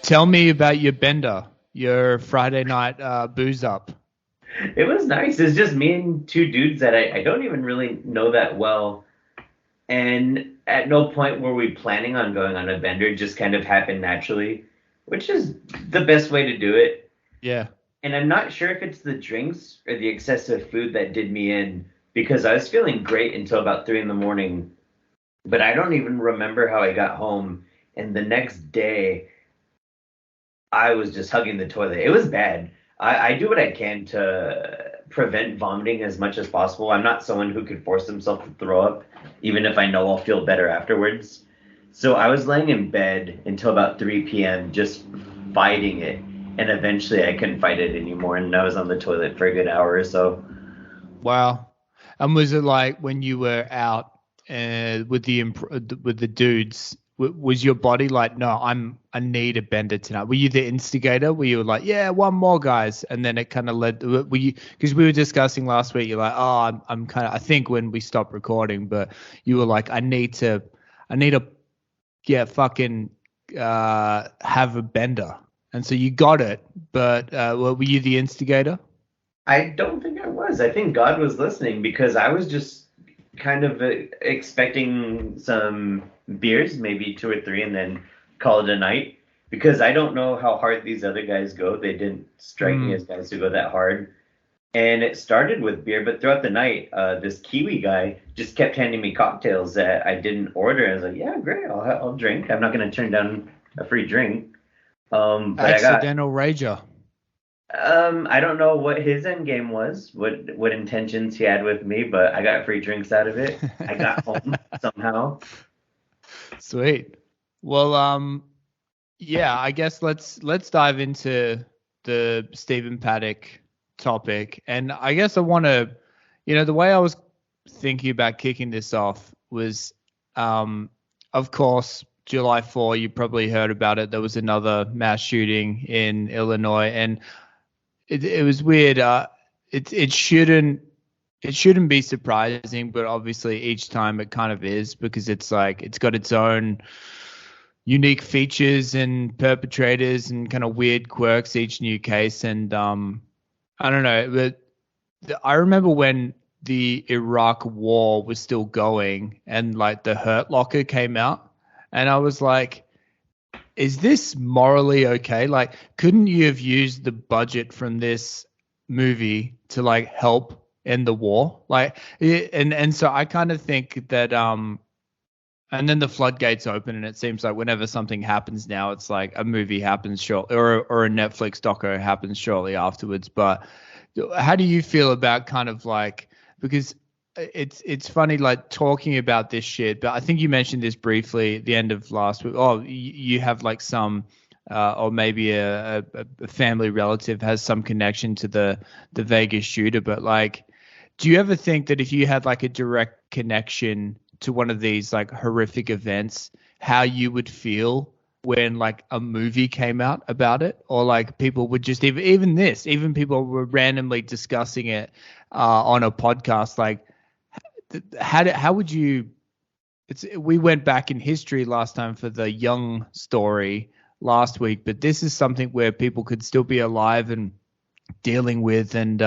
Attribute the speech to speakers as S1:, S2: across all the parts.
S1: Tell me about your bender, your Friday night booze up.
S2: It was nice. It's just me and two dudes that I don't even really know that well. And at no point were we planning on going on a bender. It just kind of happened naturally, which is the best way to do it.
S1: Yeah.
S2: And I'm not sure if it's the drinks or the excessive food that did me in because I was feeling great until about 3 in the morning. But I don't even remember how I got home. And the next day, I was just hugging the toilet. It was bad. I do what I can to prevent vomiting as much as possible. I'm not someone who could force himself to throw up, even if I know I'll feel better afterwards. So I was laying in bed until about 3 p.m. just fighting it. And eventually I couldn't fight it anymore. And I was on the toilet for a good hour or so.
S1: Wow. And was it like when you were out with the dudes? Was your body like, no, I need a bender tonight? Were you the instigator? Were you like, yeah, one more, guys? And then it kind of led. Were you, because we were discussing last week? You're like, oh, I'm kind of. I think when we stopped recording, but you were like, I need to, yeah, fucking have a bender. And so you got it, but were you the instigator?
S2: I don't think I was. I think God was listening because I was just kind of expecting some beers, maybe two or three, and then call it a night. Because I don't know how hard these other guys go. They didn't strike me as guys who go that hard. And it started with beer, but throughout the night, this Kiwi guy just kept handing me cocktails that I didn't order. I was like, yeah, great, I'll drink. I'm not going to turn down a free drink. But
S1: Accidental rager.
S2: I don't know what his end game was, what intentions he had with me, but I got free drinks out of it. I got home somehow.
S1: Sweet. Well, yeah, I guess let's dive into the Stephen Paddock topic. And I guess I want to, the way I was thinking about kicking this off was, of course, July 4, you probably heard about it. There was another mass shooting in Illinois, and it was weird. It shouldn't be surprising, but obviously each time it kind of is, because it's like it's got its own unique features and perpetrators and kind of weird quirks each new case. And I don't know, but I remember when the Iraq War was still going and like the Hurt Locker came out, and I was like, is this morally okay? Like, couldn't you have used the budget from this movie to like help end the war? Like, and so I kind of think that and then the floodgates open, and it seems like whenever something happens now, it's like a movie happens shortly, or a Netflix doco happens shortly afterwards. But how do you feel about kind of like, because it's funny like talking about this shit, but I think you mentioned this briefly at the end of last week. Oh, you have like some or maybe a family relative has some connection to the Vegas shooter, but like, do you ever think that if you had like a direct connection to one of these like horrific events, how you would feel when like a movie came out about it, or like people would just even people were randomly discussing it on a podcast, like how would you? We went back in history last time for the Young story last week, but this is something where people could still be alive and dealing with, and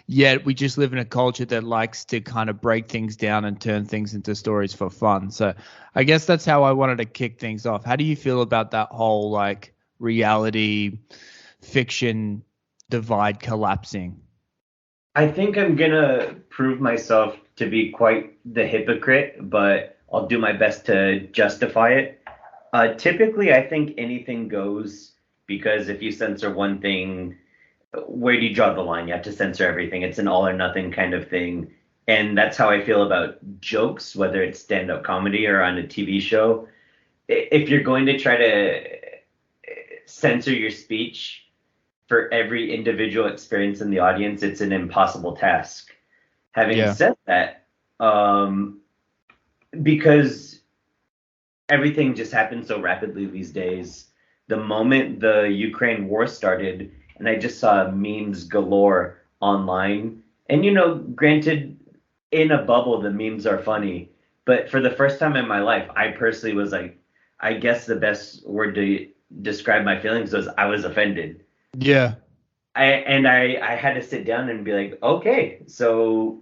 S1: yet we just live in a culture that likes to kind of break things down and turn things into stories for fun. So I guess that's how I wanted to kick things off. How do you feel about that whole like reality fiction divide collapsing?
S2: I think I'm gonna prove myself to be quite the hypocrite, but I'll do my best to justify it. Typically, I think anything goes because if you censor one thing, where do you draw the line? You have to censor everything. It's an all or nothing kind of thing. And that's how I feel about jokes, whether it's stand-up comedy or on a TV show. If you're going to try to censor your speech for every individual experience in the audience, it's an impossible task. Having said that, because everything just happens so rapidly these days, the moment the Ukraine war started, and I just saw memes galore online. And, granted, in a bubble, the memes are funny. But for the first time in my life, I personally was like, I guess the best word to describe my feelings was I was offended.
S1: Yeah.
S2: I had to sit down and be like, okay, so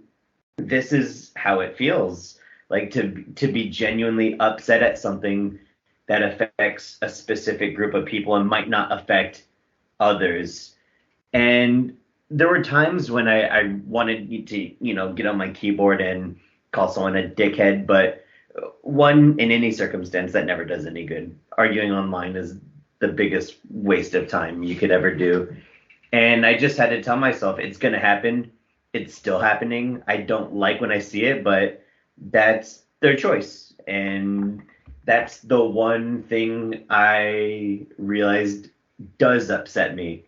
S2: this is how it feels like to be genuinely upset at something that affects a specific group of people and might not affect others. And there were times when I wanted to, get on my keyboard and call someone a dickhead, but one, in any circumstance, that never does any good. Arguing online is the biggest waste of time you could ever do. And I just had to tell myself it's going to happen. It's still happening. I don't like when I see it, but that's their choice. And that's the one thing I realized does upset me.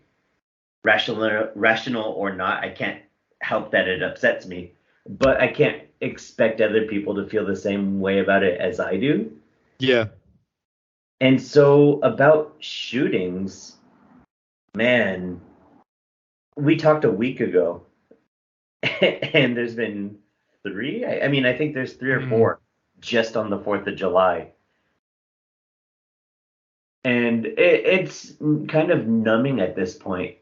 S2: Rational or not, I can't help that it upsets me. But I can't expect other people to feel the same way about it as I do.
S1: Yeah.
S2: And so about shootings, man, we talked a week ago, and there's been three. I mean, I think there's three or four just on the 4th of July. And it's kind of numbing at this point.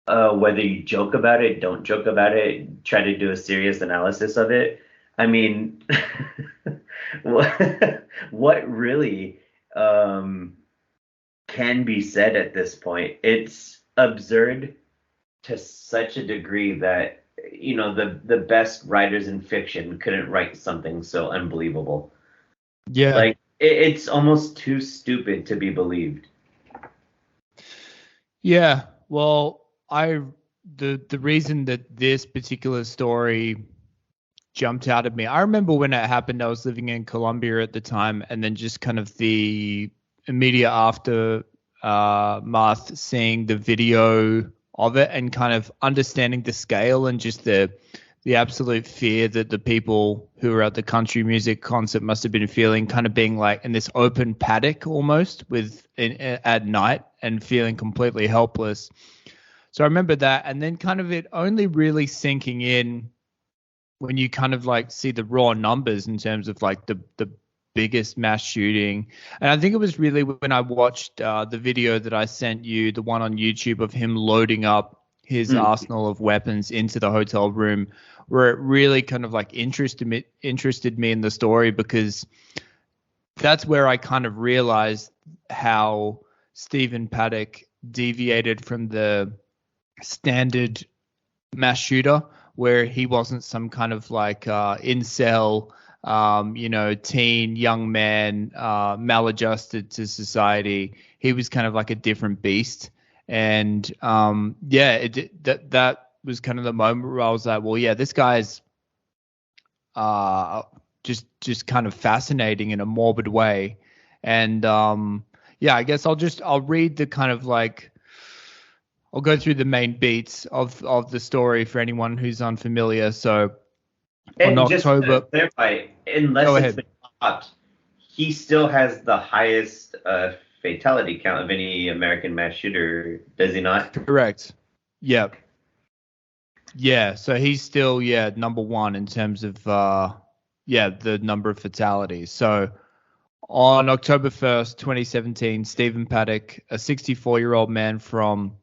S2: Whether you joke about it, don't joke about it, try to do a serious analysis of it. I mean, what really can be said at this point? It's absurd to such a degree that the best writers in fiction couldn't write something so unbelievable.
S1: Yeah.
S2: Like it's almost too stupid to be believed.
S1: Yeah. Well, the reason that this particular story jumped out at me, I remember when it happened, I was living in Colombia at the time, and then just kind of the immediate aftermath, seeing the video of it and kind of understanding the scale and just the absolute fear that the people who were at the country music concert must have been feeling, kind of being like in this open paddock almost at night and feeling completely helpless. So I remember that, and then kind of it only really sinking in when you kind of like see the raw numbers in terms of like the biggest mass shooting. And I think it was really when I watched the video that I sent you, the one on YouTube of him loading up his arsenal of weapons into the hotel room, where it really kind of like interested me in the story, because that's where I kind of realized how Stephen Paddock deviated from the standard mass shooter, where he wasn't some kind of like incel, teen young man, maladjusted to society. He was kind of like a different beast. And that was kind of the moment where I was like, well, yeah, this guy's just kind of fascinating in a morbid way. And I guess I'll read the kind of like, I'll go through the main beats of the story for anyone who's unfamiliar. So
S2: And
S1: on
S2: just
S1: October,
S2: to clarify, unless it's been stopped, he still has the highest fatality count of any American mass shooter, does he not?
S1: Correct. Yep. Yeah. So he's still number one in terms of the number of fatalities. So on October 1st, 2017, Stephen Paddock, a 64-year-old man from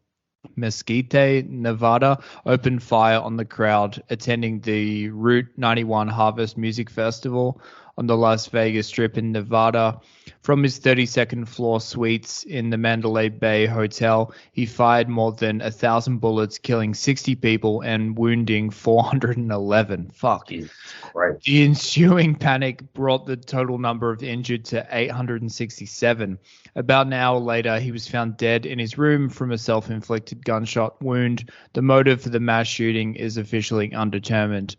S1: Mesquite, Nevada, opened fire on the crowd attending the Route 91 Harvest Music Festival on the Las Vegas Strip in Nevada. From his 32nd floor suites in the Mandalay Bay Hotel, he fired more than 1,000 bullets, killing 60 people and wounding 411. Fuck.
S2: Jesus Christ.
S1: The ensuing panic brought the total number of injured to 867. About an hour later, he was found dead in his room from a self-inflicted gunshot wound. The motive for the mass shooting is officially undetermined.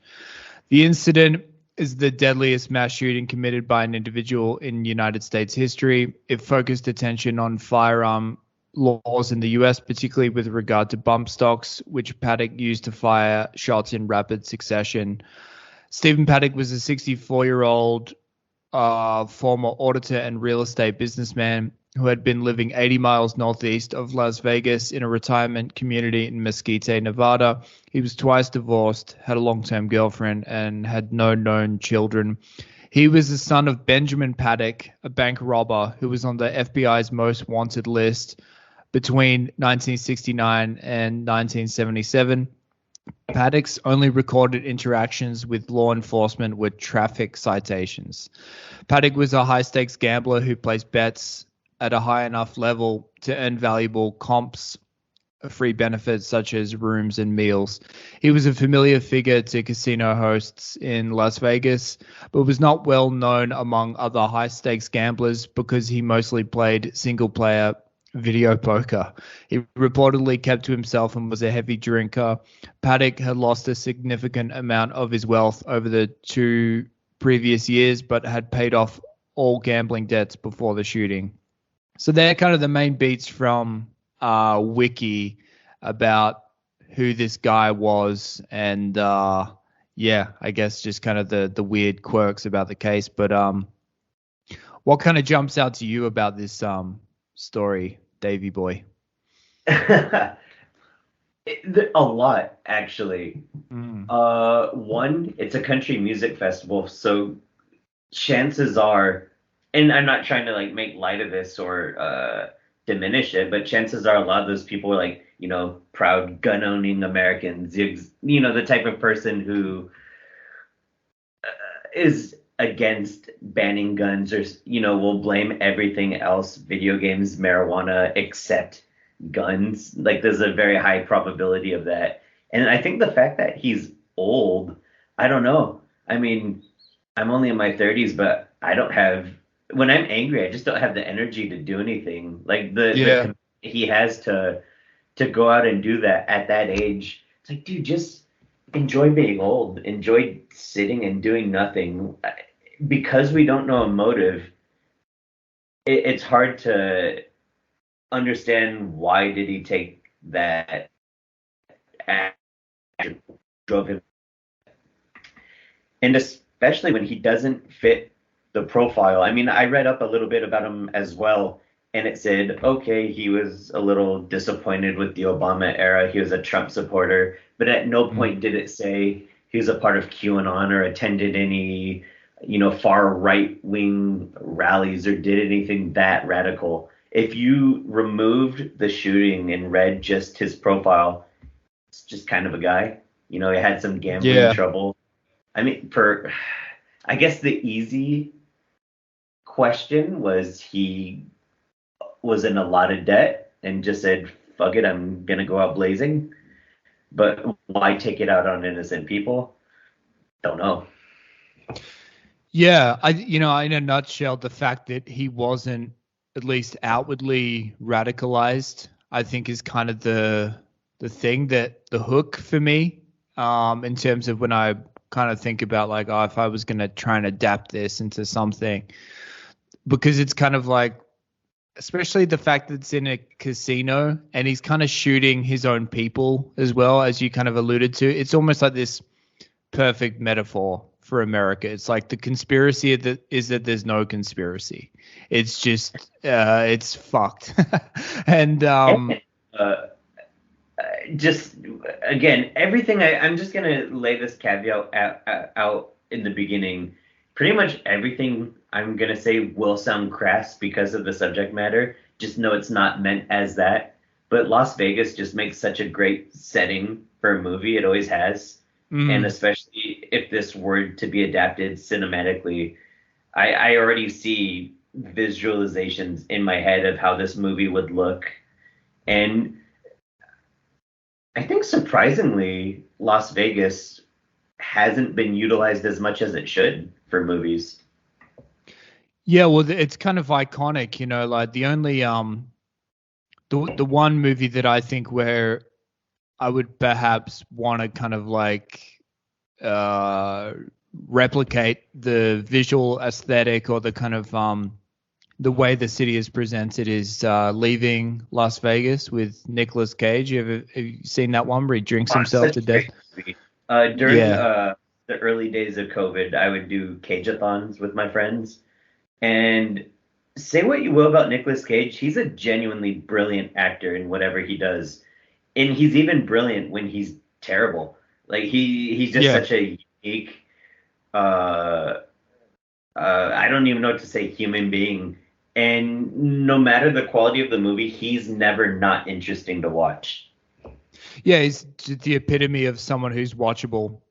S1: The incident is the deadliest mass shooting committed by an individual in United States history. It focused attention on firearm laws in the US, particularly with regard to bump stocks, which Paddock used to fire shots in rapid succession. Stephen Paddock was a 64-year-old former auditor and real estate businessman who had been living 80 miles northeast of Las Vegas in a retirement community in Mesquite, Nevada. He was twice divorced, had a long-term girlfriend, and had no known children. He was the son of Benjamin Paddock, a bank robber who was on the FBI's most wanted list between 1969 and 1977. Paddock's only recorded interactions with law enforcement were traffic citations. Paddock was a high-stakes gambler who placed bets at a high enough level to earn valuable comps, free benefits such as rooms and meals. He was a familiar figure to casino hosts in Las Vegas, but was not well known among other high-stakes gamblers because he mostly played single-player video poker. He reportedly kept to himself and was a heavy drinker. Paddock had lost a significant amount of his wealth over the 2 previous years, but had paid off all gambling debts before the shooting. So they're kind of the main beats from Wiki about who this guy was, and yeah, I guess just kind of the weird quirks about the case. But what kind of jumps out to you about this story, Davey boy?
S2: A lot, actually. One, it's a country music festival, so chances are, and I'm not trying to like make light of this or diminish it, but chances are a lot of those people are like, you know, proud gun-owning Americans, you know, the type of person who is against banning guns, or, you know, will blame everything else, video games, marijuana, except guns. Like, there's a very high probability of that. And I think the fact that he's old, I don't know. I mean, I'm only in my 30s, but I don't have, when I'm angry, I just don't have the energy to do anything. Like he has to go out and do that at that age. It's like, dude, just enjoy being old. Enjoy sitting and doing nothing. Because we don't know a motive, it's hard to understand why did he take that action, drove him, and especially when he doesn't fit the profile. I mean, I read up a little bit about him as well, and it said, okay, he was a little disappointed with the Obama era. He was a Trump supporter, but at no point did it say he was a part of QAnon or attended any, you know, far right-wing rallies or did anything that radical. If you removed the shooting and read just his profile, it's just kind of a guy. You know, he had some gambling trouble. I mean, I guess the easy question was he was in a lot of debt and just said, fuck it, I'm going to go out blazing. But why take it out on innocent people? Don't know.
S1: Yeah, in a nutshell, the fact that he wasn't at least outwardly radicalized, I think is kind of the thing, that the hook for me, in terms of when I kind of think about like, oh, if I was going to try and adapt this into something, because it's kind of like, especially the fact that it's in a casino and he's kind of shooting his own people as well, as you kind of alluded to. It's almost like this perfect metaphor for America. It's like the conspiracy is that there's no conspiracy. It's just it's fucked. And
S2: just again, everything I'm just gonna lay this caveat out in the beginning. Pretty much everything I'm gonna say will sound crass because of the subject matter. Just know it's not meant as that. But Las Vegas just makes such a great setting for a movie. It always has. And especially if this were to be adapted cinematically, I already see visualizations in my head of how this movie would look. And I think surprisingly, Las Vegas hasn't been utilized as much as it should for movies.
S1: Yeah, well, it's kind of iconic, you know, like the only the one movie that I think where I would perhaps want to kind of like replicate the visual aesthetic or the kind of the way the city is presented is Leaving Las Vegas with Nicolas Cage. Have you seen that one where he drinks himself to death?
S2: During the early days of COVID, I would do Cage-a-thons with my friends. And say what you will about Nicolas Cage, he's a genuinely brilliant actor in whatever he does. And he's even brilliant when he's terrible. Like he's just such a unique I don't even know what to say, human being. And no matter the quality of the movie, he's never not interesting to watch.
S1: Yeah, he's the epitome of someone who's watchable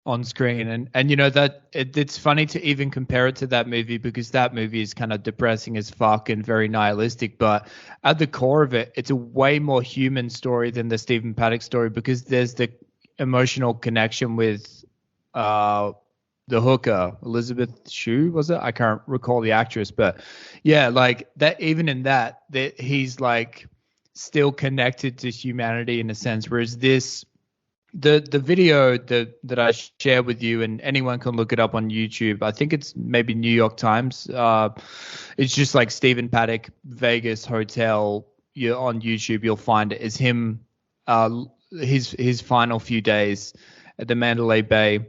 S1: on screen. And you know that it's funny to even compare it to that movie because that movie is kind of depressing as fuck and very nihilistic, but at the core of it, it's a way more human story than the Stephen Paddock story because there's the emotional connection with uh the hooker, Elizabeth Shue, was it? I can't recall the actress, but yeah, like that. Even in that he's like still connected to humanity in a sense, whereas this the video that I share with you, and anyone can look it up on YouTube. I think it's maybe New York Times. It's just like Stephen Paddock Vegas hotel. You on YouTube, you'll find it is him. His final few days at the Mandalay Bay,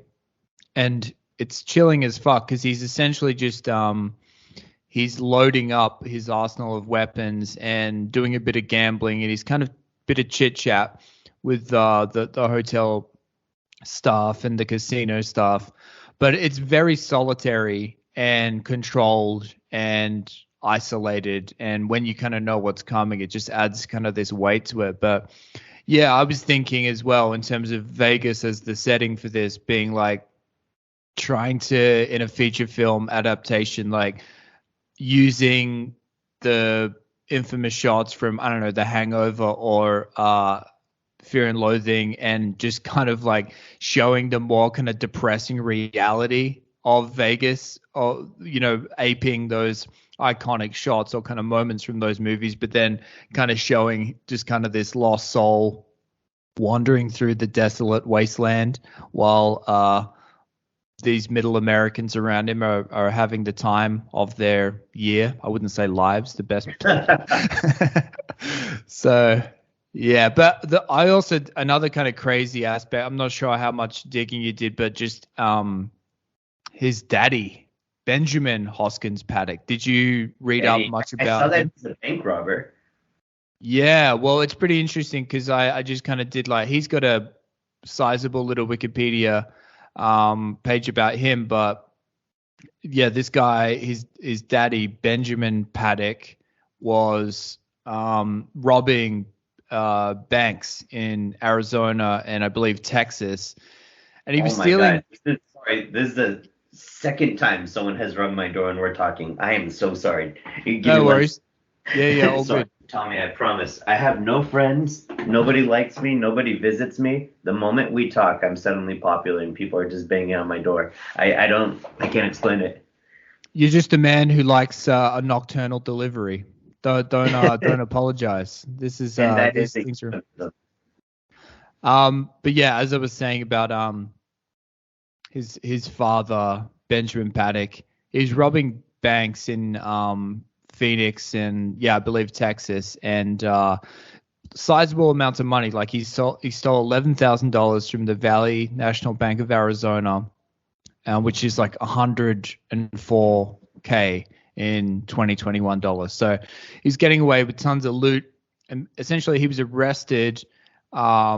S1: and it's chilling as fuck because he's essentially just he's loading up his arsenal of weapons and doing a bit of gambling, and he's kind of bit of chit chat with the hotel staff and the casino staff, but it's very solitary and controlled and isolated. And when you kind of know what's coming, it just adds kind of this weight to it. But yeah, I was thinking as well in terms of Vegas as the setting for this being like trying to in a feature film adaptation, like using the infamous shots from I don't know The Hangover or Fear and Loathing, and just kind of like showing the more kind of depressing reality of Vegas, or aping those iconic shots or kind of moments from those movies, but then kind of showing just kind of this lost soul wandering through the desolate wasteland while these middle Americans around him are having the time of their year. I wouldn't say lives, the best. So yeah, but I also another kind of crazy aspect. I'm not sure how much digging you did, but just his daddy, Benjamin Hoskins Paddock. Did you read up much about
S2: I saw that
S1: him?
S2: he's a bank robber.
S1: Yeah, well, it's pretty interesting because I just kind of did like he's got a sizable little Wikipedia page about him, but yeah, this guy, his daddy Benjamin Paddock was robbing banks in Arizona and I believe Texas, and he was stealing.
S2: God. This is the second time someone has rung my door and we're talking. I am so sorry.
S1: No worries. Yeah, all
S2: Sorry,
S1: good.
S2: Tommy, I promise. I have no friends. Nobody likes me. Nobody visits me. The moment we talk, I'm suddenly popular and people are just banging on my door. I can't explain it.
S1: You're just a man who likes a nocturnal delivery. Don't apologize. This is
S2: And that
S1: these
S2: is
S1: things are. But yeah, as I was saying about his father Benjamin Paddock, he's robbing banks in Phoenix and I believe Texas, and sizable amounts of money. Like he stole $11,000 from the Valley National Bank of Arizona, which is like $104K in 2021 dollars. So he's getting away with tons of loot, and essentially he was arrested. But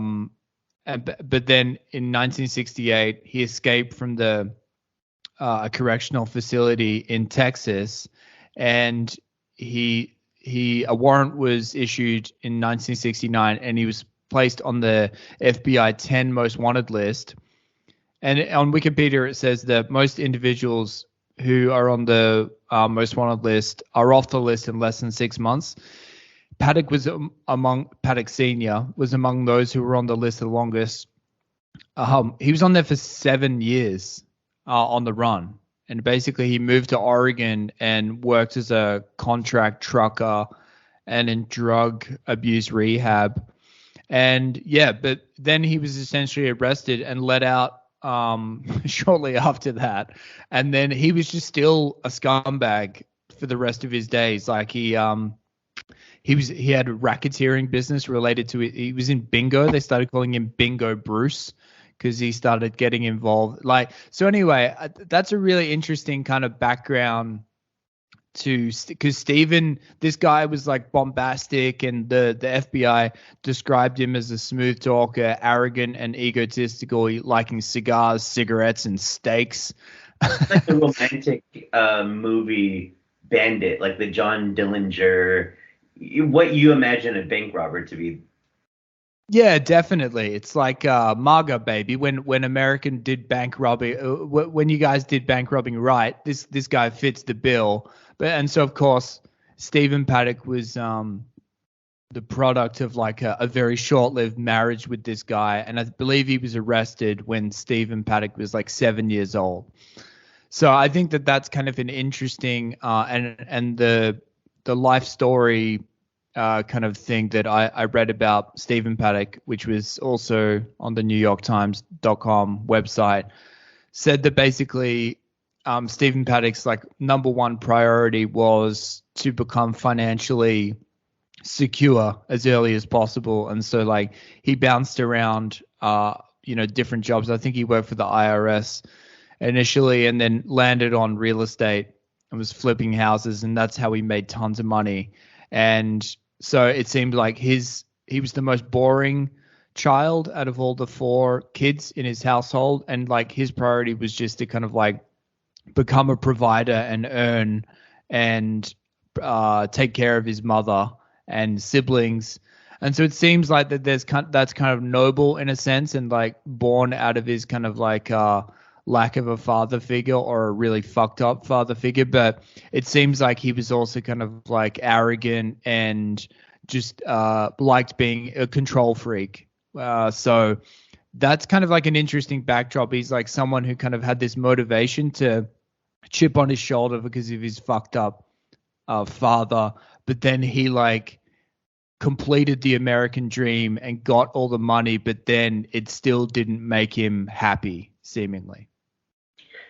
S1: then in 1968 he escaped from the correctional facility in Texas, and a warrant was issued in 1969, and he was placed on the FBI 10 most wanted list. And on Wikipedia it says that most individuals who are on the most wanted list are off the list in less than 6 months. Paddock Senior was among those who were on the list the longest. He was on there for 7 years on the run. And basically he moved to Oregon and worked as a contract trucker and in drug abuse rehab. And yeah, but then he was essentially arrested and let out shortly after that. And then he was just still a scumbag for the rest of his days. Like he had a racketeering business related to it. He was in bingo. They started calling him Bingo Bruce because he started getting involved. So anyway, that's a really interesting kind of background because Stephen, this guy was like bombastic, and the FBI described him as a smooth talker, arrogant and egotistical, liking cigars, cigarettes, and steaks.
S2: Like the romantic movie Bandit, like the John Dillinger, what you imagine a bank robber to be.
S1: Yeah, definitely. It's like Marga Baby when American did bank robbing. When you guys did bank robbing right, this guy fits the bill. But and so of course Stephen Paddock was the product of like a very short-lived marriage with this guy, and I believe he was arrested when Stephen Paddock was like 7 years old. So I think that that's kind of an interesting and the life story kind of thing that I read about Stephen Paddock, which was also on the NewYorkTimes.com website, said that basically Stephen Paddock's like number one priority was to become financially secure as early as possible, and so like he bounced around different jobs. I think he worked for the IRS initially and then landed on real estate and was flipping houses, and that's how he made tons of money. And so it seemed like he was the most boring child out of all the four kids in his household, and like his priority was just to kind of like become a provider and earn and take care of his mother and siblings. And so it seems like that that's kind of noble in a sense and like born out of his kind of like lack of a father figure or a really fucked up father figure. But it seems like he was also kind of like arrogant and just liked being a control freak. So that's kind of like an interesting backdrop. He's like someone who kind of had this motivation to chip on his shoulder because of his fucked up father, but then he like completed the American dream and got all the money, but then it still didn't make him happy, seemingly.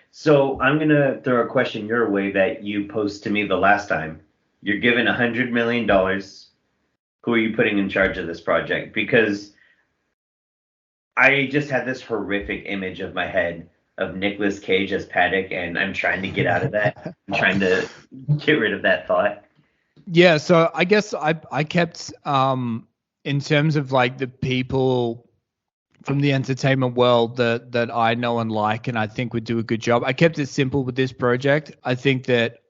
S2: So I'm gonna throw a question your way that you posed to me the last time. You're given $100 million. Who are you putting in charge of this project? Because I just had this horrific image of my head of Nicolas Cage as Paddock, and I'm trying to get out of that. I'm trying to get rid of that thought.
S1: Yeah, so I guess I kept in terms of like the people from the entertainment world that I know and like and I think would do a good job. I kept it simple with this project. I think that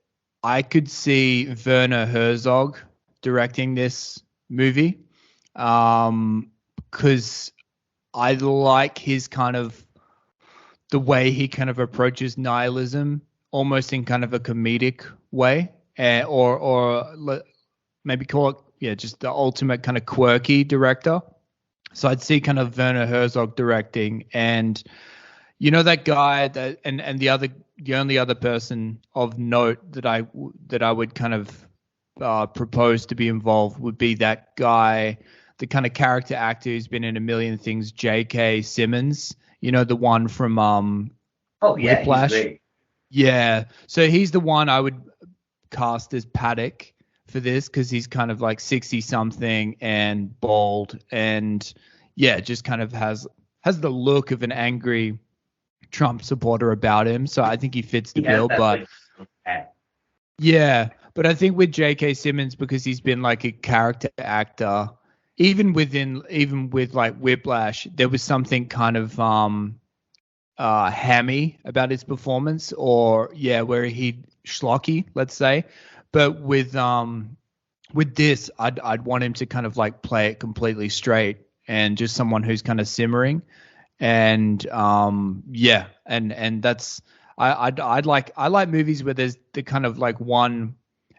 S1: I could see Werner Herzog directing this movie because I like his kind of the way he kind of approaches nihilism almost in kind of a comedic way or maybe call it just the ultimate kind of quirky director. So I'd see kind of Werner Herzog directing, and that guy and the only other person of note that I would kind of propose to be involved would be that guy, the kind of character actor who's been in a million things, J.K. Simmons, the one from
S2: Oh yeah,
S1: Whiplash.
S2: he's great.
S1: Yeah, so he's the one I would cast as Paddock for this because he's kind of like 60 something and bald and just kind of has the look of an angry Trump supporter about him. So I think he fits the bill. But but I think with J.K. Simmons, because he's been like a character actor, even with like Whiplash, there was something kind of hammy about his performance, or where he schlocky, let's say. But with this, I'd want him to kind of like play it completely straight and just someone who's kind of simmering, and and that's I like movies where there's the kind of like one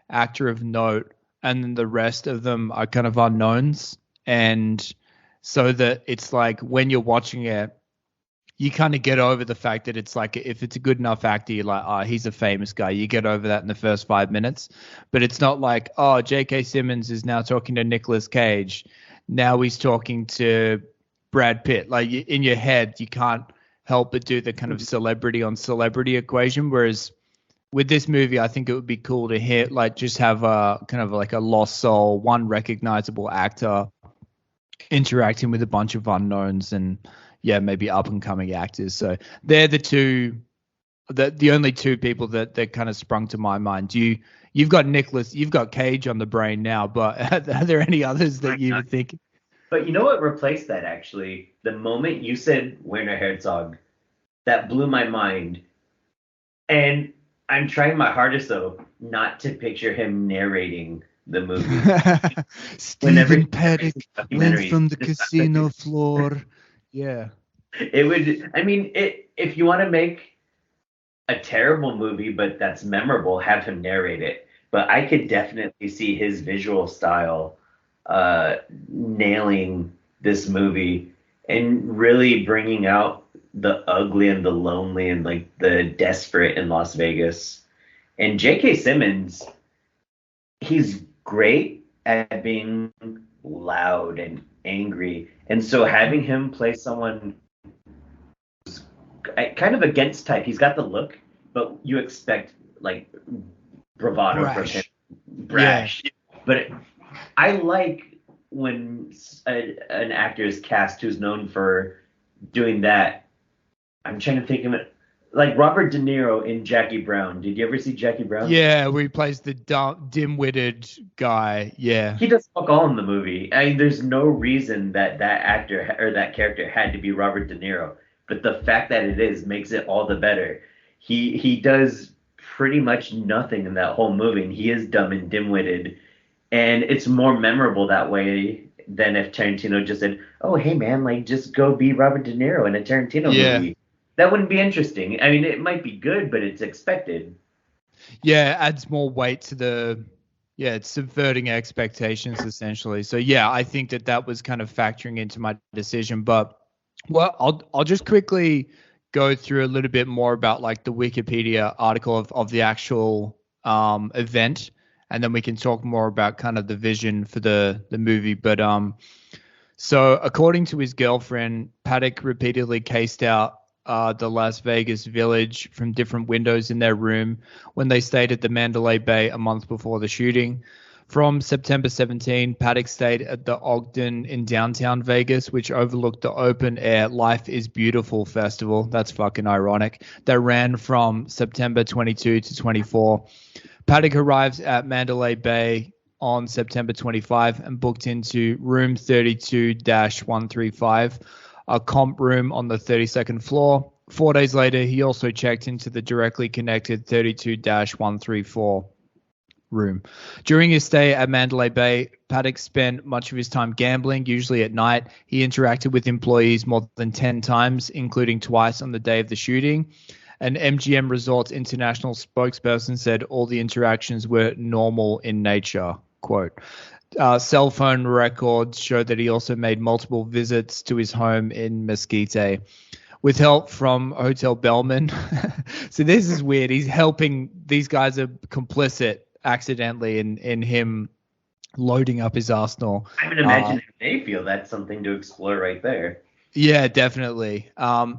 S1: actor of note and then the rest of them are kind of unknowns, and so that it's like when you're watching it you kind of get over the fact that it's like if it's a good enough actor, you're like, oh, he's a famous guy. You get over that in the first 5 minutes. But it's not like, oh, J.K. Simmons is now talking to Nicolas Cage. Now he's talking to Brad Pitt. Like in your head, you can't help but do the kind of celebrity on celebrity equation. Whereas with this movie, I think it would be cool to hear like just have a kind of like a lost soul, one recognizable actor interacting with a bunch of unknowns and maybe up and coming actors. So they're the only two people that kind of sprung to my mind. You've got you've got Cage on the brain now, but are there any others that you would think?
S2: But you know what replaced that actually? The moment you said Werner Herzog, that blew my mind. And I'm trying my hardest though not to picture him narrating the movie. Whenever
S1: Stephen
S2: he's
S1: Paddock
S2: in
S1: went
S2: documentaries,
S1: from the
S2: just not like
S1: casino floor. Yeah.
S2: it would. I mean, if you want to make a terrible movie, but that's memorable, have him narrate it. But I could definitely see his visual style nailing this movie and really bringing out the ugly and the lonely and like the desperate in Las Vegas. And J.K. Simmons, he's great at being loud and angry. And so having him play someone kind of against type, he's got the look, but you expect like bravado from him,
S1: Brash. Yeah.
S2: brash. But I like when an actor is cast who's known for doing that. I'm trying to think of it, like Robert De Niro in Jackie Brown. Did you ever see Jackie Brown?
S1: Yeah, where he plays the dim-witted guy. Yeah.
S2: He does fuck all in the movie. I mean, there's no reason that that actor or that character had to be Robert De Niro, but the fact that it is makes it all the better. He does pretty much nothing in that whole movie, and he is dumb and dim-witted, and it's more memorable that way than if Tarantino just said, "Oh, hey man, like just go be Robert De Niro in a Tarantino
S1: Yeah.
S2: movie." That wouldn't be interesting. I mean, it might be good, but it's expected.
S1: Yeah, it adds more weight to it's subverting expectations essentially. So yeah, I think that was kind of factoring into my decision. But well, I'll just quickly go through a little bit more about like the Wikipedia article of the actual event, and then we can talk more about kind of the vision for the movie. But so according to his girlfriend, Paddock repeatedly cased out the Las Vegas Village from different windows in their room when they stayed at the Mandalay Bay a month before the shooting. From September 17, Paddock stayed at the Ogden in downtown Vegas, which overlooked the open-air Life is Beautiful festival. That's fucking ironic. That ran from September 22 to 24. Paddock arrived at Mandalay Bay on September 25 and booked into room 32-135, a comp room on the 32nd floor. 4 days later, he also checked into the directly connected 32-134 room. During his stay at Mandalay Bay, Paddock spent much of his time gambling, usually at night. He interacted with employees more than 10 times, including twice on the day of the shooting. An MGM Resorts International spokesperson said all the interactions were normal in nature. Quote. Cell phone records show that he also made multiple visits to his home in Mesquite. With help from Hotel Bellman. So this is weird. He's helping. These guys are complicit accidentally in him loading up his arsenal.
S2: I would imagine if they feel that's something to explore right there.
S1: Yeah, definitely.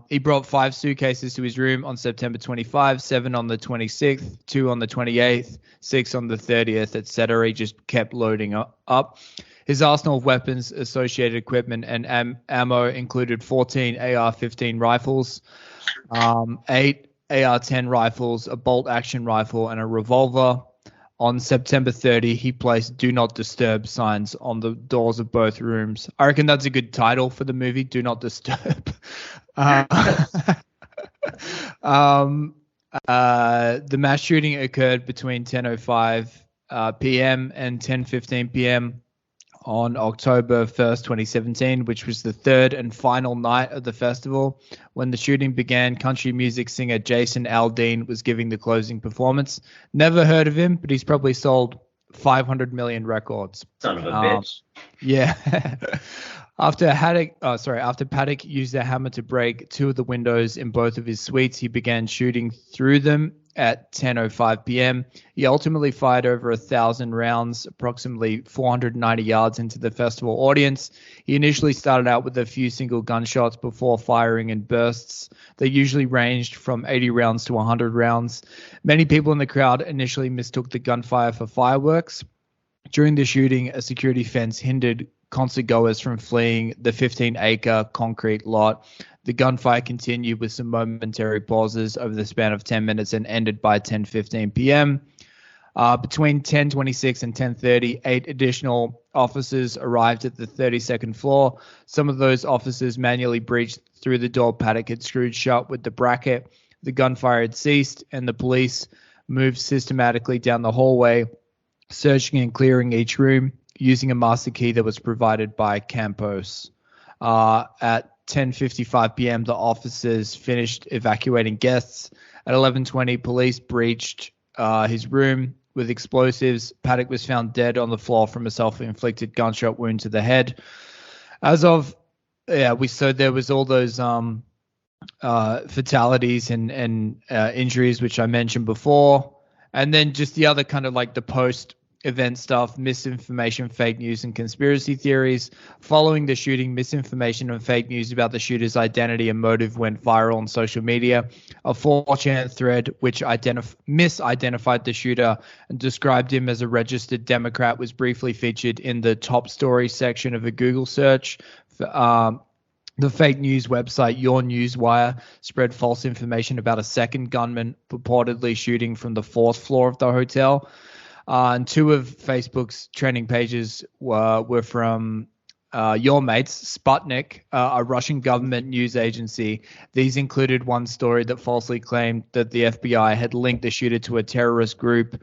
S1: He brought 5 suitcases to his room on September 25, 7 on the 26th, 2 on the 28th, 6 on the 30th, etc. He just kept loading up. His arsenal of weapons, associated equipment, and ammo included 14 AR-15 rifles, 8 AR-10 rifles, a bolt-action rifle, and a revolver. On September 30, he placed "Do Not Disturb" signs on the doors of both rooms. I reckon that's a good title for the movie, "Do Not Disturb." The mass shooting occurred between 10:05 p.m. and 10:15 p.m. on October 1st, 2017, which was the third and final night of the festival. When the shooting began, country music singer Jason Aldean was giving the closing performance. Never heard of him, but he's probably sold 500 million records.
S2: Son of a bitch.
S1: Yeah. After Paddock used a hammer to break 2 of the windows in both of his suites, he began shooting through them at 10:05 p.m. He ultimately fired over 1,000 rounds, approximately 490 yards into the festival audience. He initially started out with a few single gunshots before firing in bursts. They usually ranged from 80 rounds to 100 rounds. Many people in the crowd initially mistook the gunfire for fireworks. During the shooting, a security fence hindered concert goers from fleeing the 15-acre concrete lot. The gunfire continued with some momentary pauses over the span of 10 minutes and ended by 10:15 p.m. Between 10:26 and 10:30, 8 additional officers arrived at the 32nd floor. Some of those officers manually breached through the door Paddock had screwed shut with the bracket. The gunfire had ceased, and the police moved systematically down the hallway, searching and clearing each room using a master key that was provided by Campos. At 10:55 p.m., the officers finished evacuating guests. At 11:20, police breached his room with explosives. Paddock was found dead on the floor from a self-inflicted gunshot wound to the head. So there was all those fatalities and injuries, which I mentioned before. And then just the other kind of like the post-event stuff, misinformation, fake news, and conspiracy theories. Following the shooting, misinformation and fake news about the shooter's identity and motive went viral on social media. A 4chan thread which misidentified the shooter and described him as a registered Democrat was briefly featured in the top story section of a Google search. The fake news website Your Newswire spread false information about a second gunman purportedly shooting from the 4th floor of the hotel. And 2 of Facebook's trending pages were from your mates, Sputnik, a Russian government news agency. These included one story that falsely claimed that the FBI had linked the shooter to a terrorist group.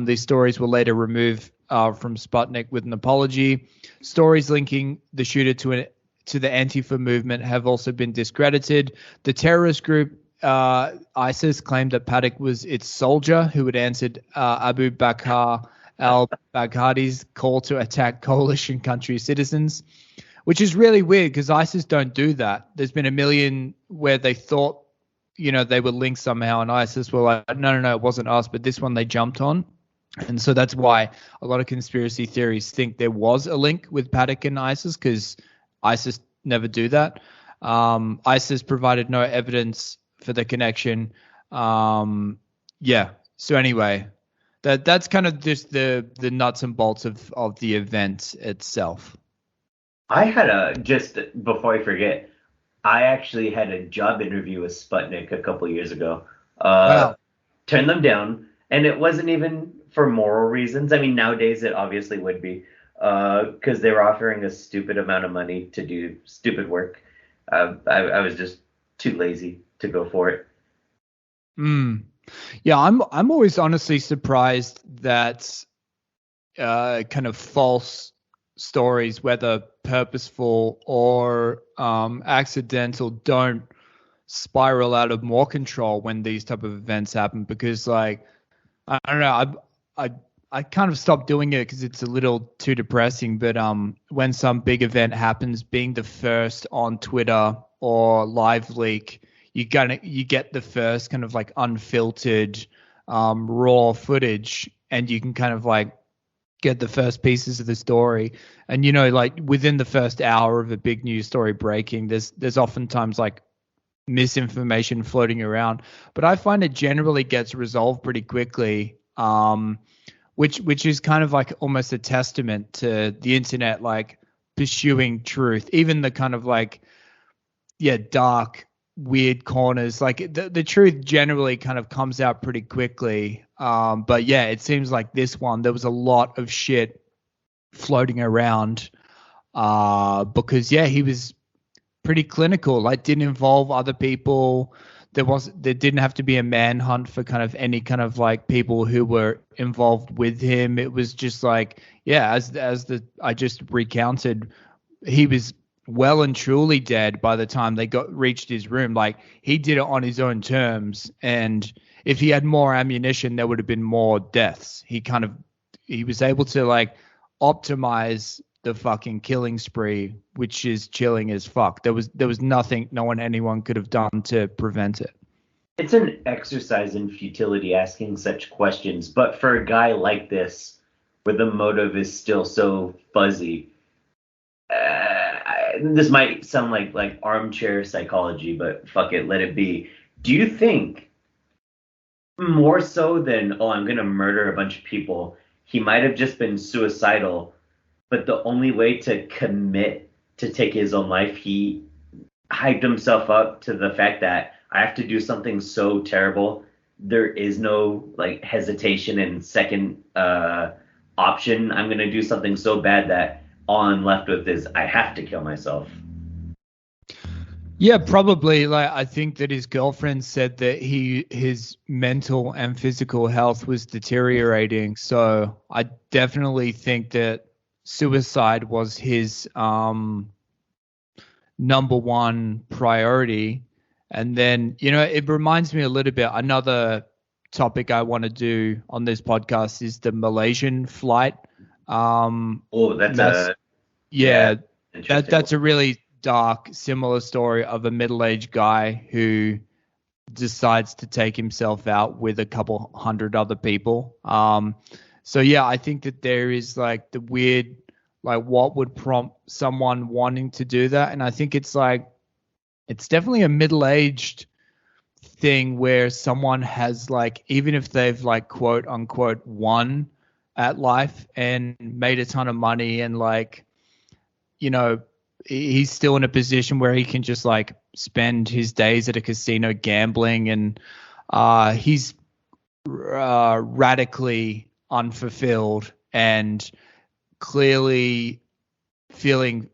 S1: These stories were later removed from Sputnik with an apology. Stories linking the shooter to the Antifa movement have also been discredited. The terrorist group ISIS claimed that Paddock was its soldier who had answered Abu Bakr al-Baghdadi's call to attack coalition country citizens, which is really weird because ISIS don't do that. There's been a million where they thought, they were linked somehow, and ISIS were like, no, it wasn't us, but this one they jumped on. And so that's why a lot of conspiracy theories think there was a link with Paddock and ISIS, because ISIS never do that. ISIS provided no evidence for the connection. So anyway, that's kind of just the nuts and bolts of the event itself.
S2: I had just before I forget, I actually had a job interview with Sputnik a couple of years ago.
S1: Wow.
S2: Turned them down, and it wasn't even for moral reasons. I mean, nowadays it obviously would be, because they were offering a stupid amount of money to do stupid work. I was just too lazy to go for it.
S1: Yeah, I'm always honestly surprised that kind of false stories, whether purposeful or accidental, don't spiral out of more control when these type of events happen, because like I don't know, I kind of stopped doing it because it's a little too depressing. But when some big event happens, being the first on Twitter or Live Leak, you get the first kind of like unfiltered raw footage, and you can kind of like get the first pieces of the story. And like within the first hour of a big news story breaking, there's oftentimes like misinformation floating around, but I find it generally gets resolved pretty quickly. Which is kind of like almost a testament to the internet, like pursuing truth, even the kind of like, dark, weird corners. Like the truth generally kind of comes out pretty quickly. But yeah, it seems like this one, there was a lot of shit floating around because he was pretty clinical, like didn't involve other people. There didn't have to be a manhunt for kind of any kind of like people who were involved with him. It was just like, I just recounted, he was well and truly dead by the time they reached his room. Like he did it on his own terms, and if he had more ammunition, there would have been more deaths. He was able to like optimize the fucking killing spree, which is chilling as fuck. There was nothing anyone could have done to prevent it.
S2: It's an exercise in futility asking such questions, but for a guy like this, where the motive is still so fuzzy, this might sound like armchair psychology, but fuck it, let it be. Do you think more so than, I'm gonna murder a bunch of people, he might have just been suicidal, but the only way to commit to take his own life, he hyped himself up to the fact that I have to do something so terrible, there is no like hesitation and second option. I'm going to do something so bad that all I'm left with is I have to kill myself.
S1: Yeah, probably. Like, I think that his girlfriend said that his mental and physical health was deteriorating. So I definitely think that suicide was his number one priority. And then, it reminds me a little bit. Another topic I want to do on this podcast is the Malaysian flight.
S2: Oh, that's
S1: mess.
S2: yeah,
S1: That's a really dark, similar story of a middle-aged guy who decides to take himself out with a couple hundred other people. So yeah, I think that there is like the weird, like what would prompt someone wanting to do that, and I think it's definitely a middle-aged thing where someone has like, even if they've like quote unquote won at life and made a ton of money and like, he's still in a position where he can just like spend his days at a casino gambling, and he's radically unfulfilled and clearly feeling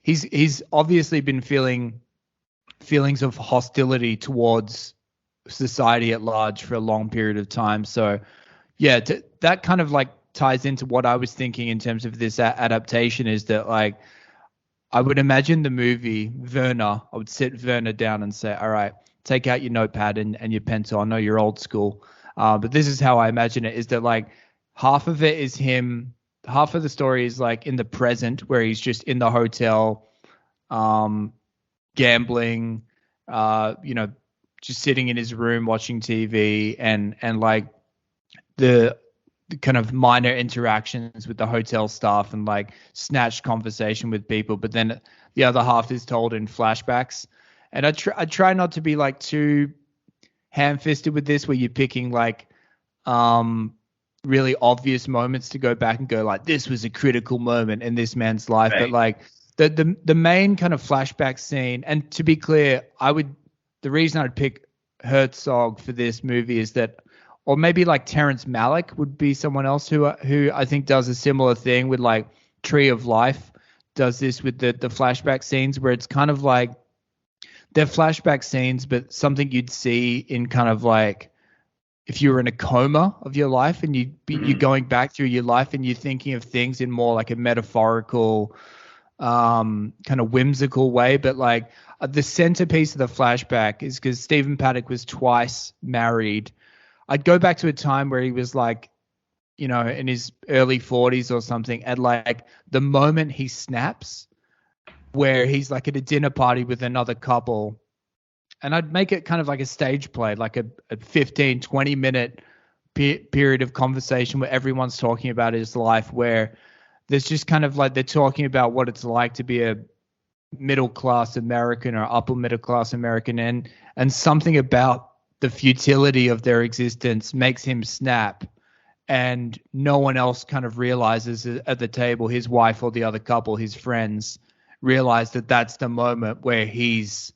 S1: he's obviously been feeling feelings of hostility towards society at large for a long period of time. So yeah, that kind of like ties into what I was thinking in terms of this adaptation, is that like I would imagine the movie Werner, I would sit Werner down and say, all right, take out your notepad and your pencil. I know you're old school, but this is how I imagine it, is that like half of it is him, half of the story is like in the present where he's just in the hotel, gambling, just sitting in his room watching TV and like the kind of minor interactions with the hotel staff and like snatched conversation with people. But then the other half is told in flashbacks. And I try not to be like too ham-fisted with this, where you're picking like really obvious moments to go back and go like, this was a critical moment in this man's life. Right. But like the main kind of flashback scene, and to be clear, the reason I'd pick Herzog for this movie is that, or maybe like Terrence Malick would be someone else who I think does a similar thing with like Tree of Life, does this with the flashback scenes, where it's kind of like they're flashback scenes, but something you'd see in kind of like if you were in a coma of your life and you're going back through your life and you're thinking of things in more like a metaphorical, kind of whimsical way. But like the centerpiece of the flashback is because Stephen Paddock was twice married. I'd go back to a time where he was like, in his early 40s or something, and like the moment he snaps, where he's like at a dinner party with another couple, and I'd make it kind of like a stage play, like a 15, 20-minute period of conversation where everyone's talking about his life, where there's just kind of like they're talking about what it's like to be a middle-class American or upper middle-class American, and something about the futility of their existence makes him snap, and no one else kind of realizes at the table, his wife or the other couple, his friends, realize that that's the moment where he's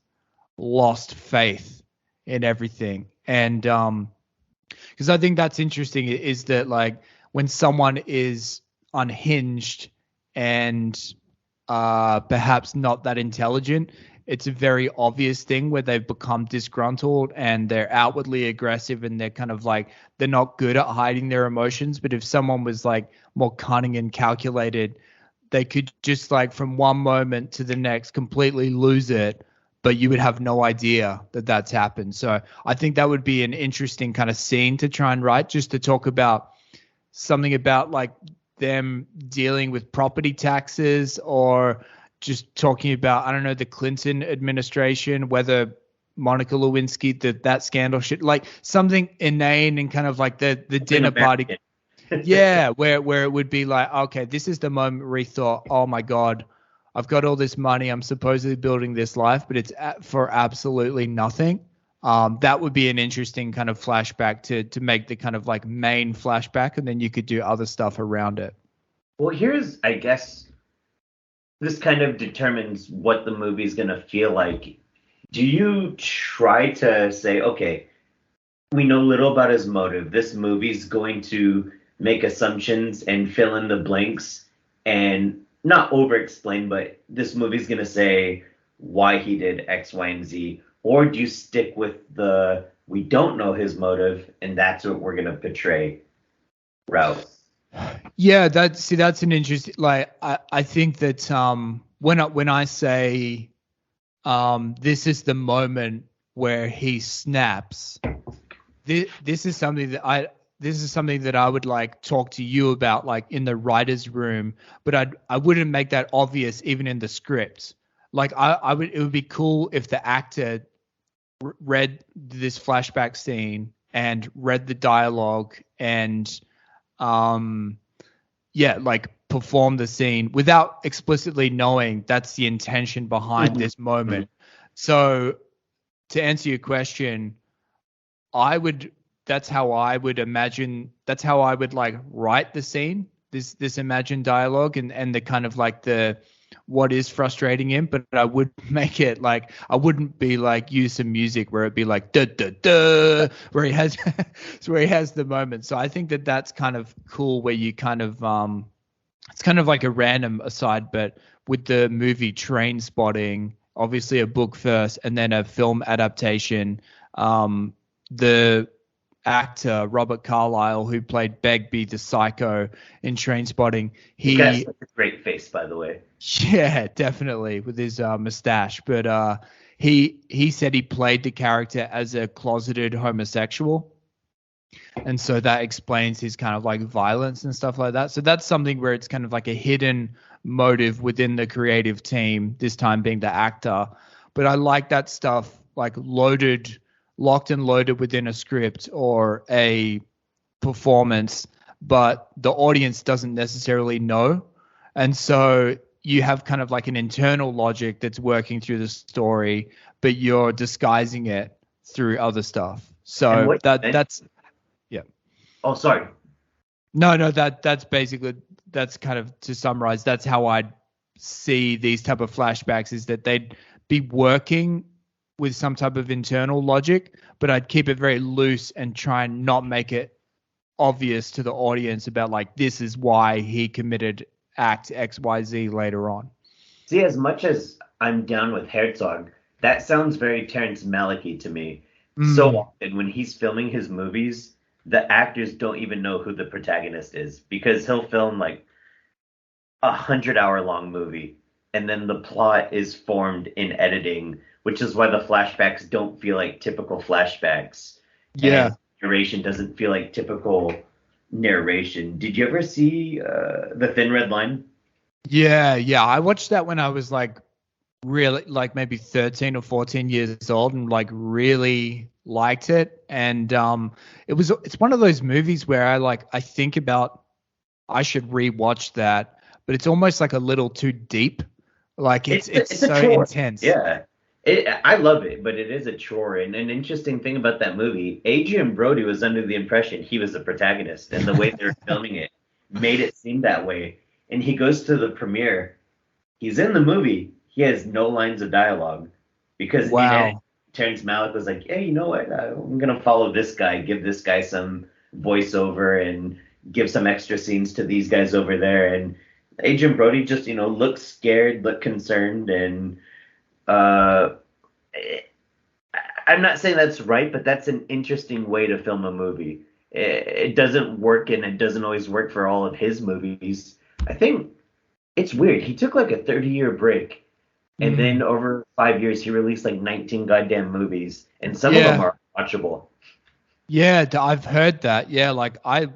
S1: lost faith in everything. And because I think that's interesting, is that like when someone is unhinged and perhaps not that intelligent, it's a very obvious thing where they've become disgruntled and they're outwardly aggressive and they're kind of like, they're not good at hiding their emotions. But if someone was like more cunning and calculated, they could just like from one moment to the next completely lose it, but you would have no idea that that's happened. So I think that would be an interesting kind of scene to try and write, just to talk about something about like them dealing with property taxes, or just talking about, I don't know, the Clinton administration, whether Monica Lewinsky, that scandal shit, like something inane and kind of like the dinner party. Yeah, where it would be like, okay, this is the moment where he thought, oh my God, I've got all this money, I'm supposedly building this life, but it's for absolutely nothing. That would be an interesting kind of flashback to make the kind of like main flashback, and then you could do other stuff around it.
S2: Well, here's, I guess, this kind of determines what the movie's going to feel like. Do you try to say, okay, we know little about his motive. This movie's going to make assumptions and fill in the blanks and not over-explain, but this movie's going to say, why he did X, Y, and Z, or do you stick with the we don't know his motive and that's what we're gonna portray route?
S1: Yeah, that's an interesting. Like, I think that when I say this is the moment where he snaps, this is something that I would like talk to you about, like in the writer's room, but I wouldn't make that obvious even in the script. Like it would be cool if the actor read this flashback scene and read the dialogue and like perform the scene without explicitly knowing that's the intention behind this moment. So to answer your question, that's how I would like write the scene, this imagined dialogue and the kind of like the what is frustrating him, but I would make it like, I wouldn't be like use some music where it'd be like da da da where he has where he has the moment. So I think that's kind of cool where you kind of it's kind of like a random aside, but with the movie Train Spotting, obviously a book first and then a film adaptation, the actor Robert Carlyle, who played Begbie the psycho in Train Spotting, he
S2: has a great face, by the way.
S1: Yeah, definitely, with his mustache. But he said he played the character as a closeted homosexual, and so that explains his kind of like violence and stuff like that. So that's something where it's kind of like a hidden motive within the creative team, this time being the actor. But I like that stuff, like locked and loaded within a script or a performance, but the audience doesn't necessarily know. And so you have kind of like an internal logic that's working through the story, but you're disguising it through other stuff. So that's yeah.
S2: Oh, sorry.
S1: No, that's basically, that's kind of, to summarize, that's how I'd see these type of flashbacks, is that they'd be working with some type of internal logic, but I'd keep it very loose and try and not make it obvious to the audience about like, this is why he committed act XYZ later on.
S2: See, as much as I'm down with Herzog, that sounds very Terrence Malick-y to me. So often when he's filming his movies, the actors don't even know who the protagonist is, because he'll film like 100-hour-long movie, and then the plot is formed in editing, which is why the flashbacks don't feel like typical flashbacks.
S1: Yeah.
S2: And narration doesn't feel like typical narration. Did you ever see The Thin Red Line?
S1: Yeah. I watched that when I was like really like maybe 13 or 14 years old and like really liked it. And it's one of those movies where I think about I should rewatch that, but it's almost like a little too deep. Like it's so intense.
S2: Yeah. I love it, but it is a chore. And an interesting thing about that movie, Adrian Brody was under the impression he was the protagonist, and the way they were filming it made it seem that way. And he goes to the premiere. He's in the movie. He has no lines of dialogue because Terrence Malick was like, hey, you know what? I'm going to follow this guy, give this guy some voiceover and give some extra scenes to these guys over there. And Adrian Brody just, looked scared, looked concerned, and I'm not saying that's right, but that's an interesting way to film a movie. It doesn't work, and it doesn't always work for all of his movies. I think it's weird. He took like a 30-year break, and then over 5 years, he released like 19 goddamn movies, and some of them are watchable.
S1: Yeah, I've heard that. Yeah, like I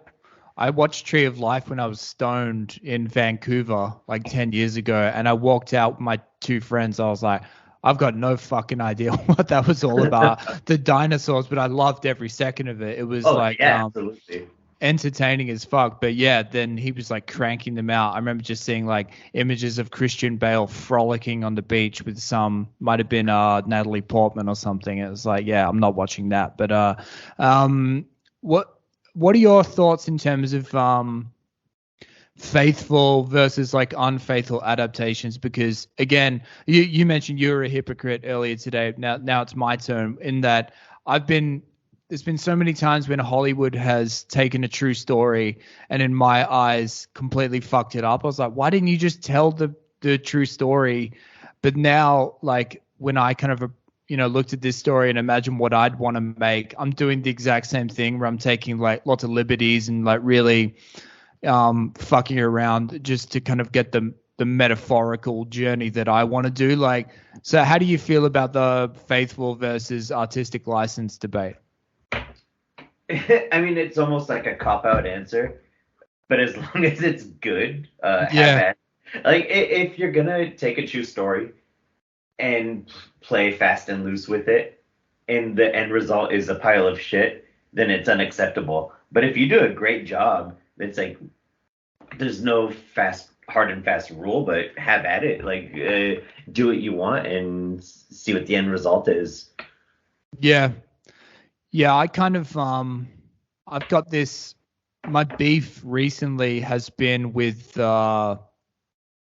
S1: watched Tree of Life when I was stoned in Vancouver like 10 years ago, and I walked out with my two friends. I was like, I've got no fucking idea what that was all about. The dinosaurs, but I loved every second of it. It was
S2: absolutely
S1: entertaining as fuck. But yeah, then he was like cranking them out. I remember just seeing like images of Christian Bale frolicking on the beach with might have been Natalie Portman or something. It was like, yeah, I'm not watching that. But what are your thoughts in terms of faithful versus like unfaithful adaptations? Because again, you mentioned you were a hypocrite earlier today. Now it's my turn, in that there's been so many times when Hollywood has taken a true story and in my eyes completely fucked it up. I was like, why didn't you just tell the true story, But now, like when I kind of looked at this story and imagine what I'd want to make, I'm doing the exact same thing where I'm taking like lots of liberties and like really fucking around just to kind of get the metaphorical journey that I want to do. Like, so how do you feel about the faithful versus artistic license debate?
S2: I mean, it's almost like a cop-out answer, but as long as it's good, have at it. Like, if you're gonna take a true story and play fast and loose with it, and the end result is a pile of shit, then it's unacceptable. But if you do a great job, it's like there's no hard and fast rule, but have at it. Like, do what you want and see what the end result is.
S1: Yeah. I kind of I've got this. My beef recently has been with Netflix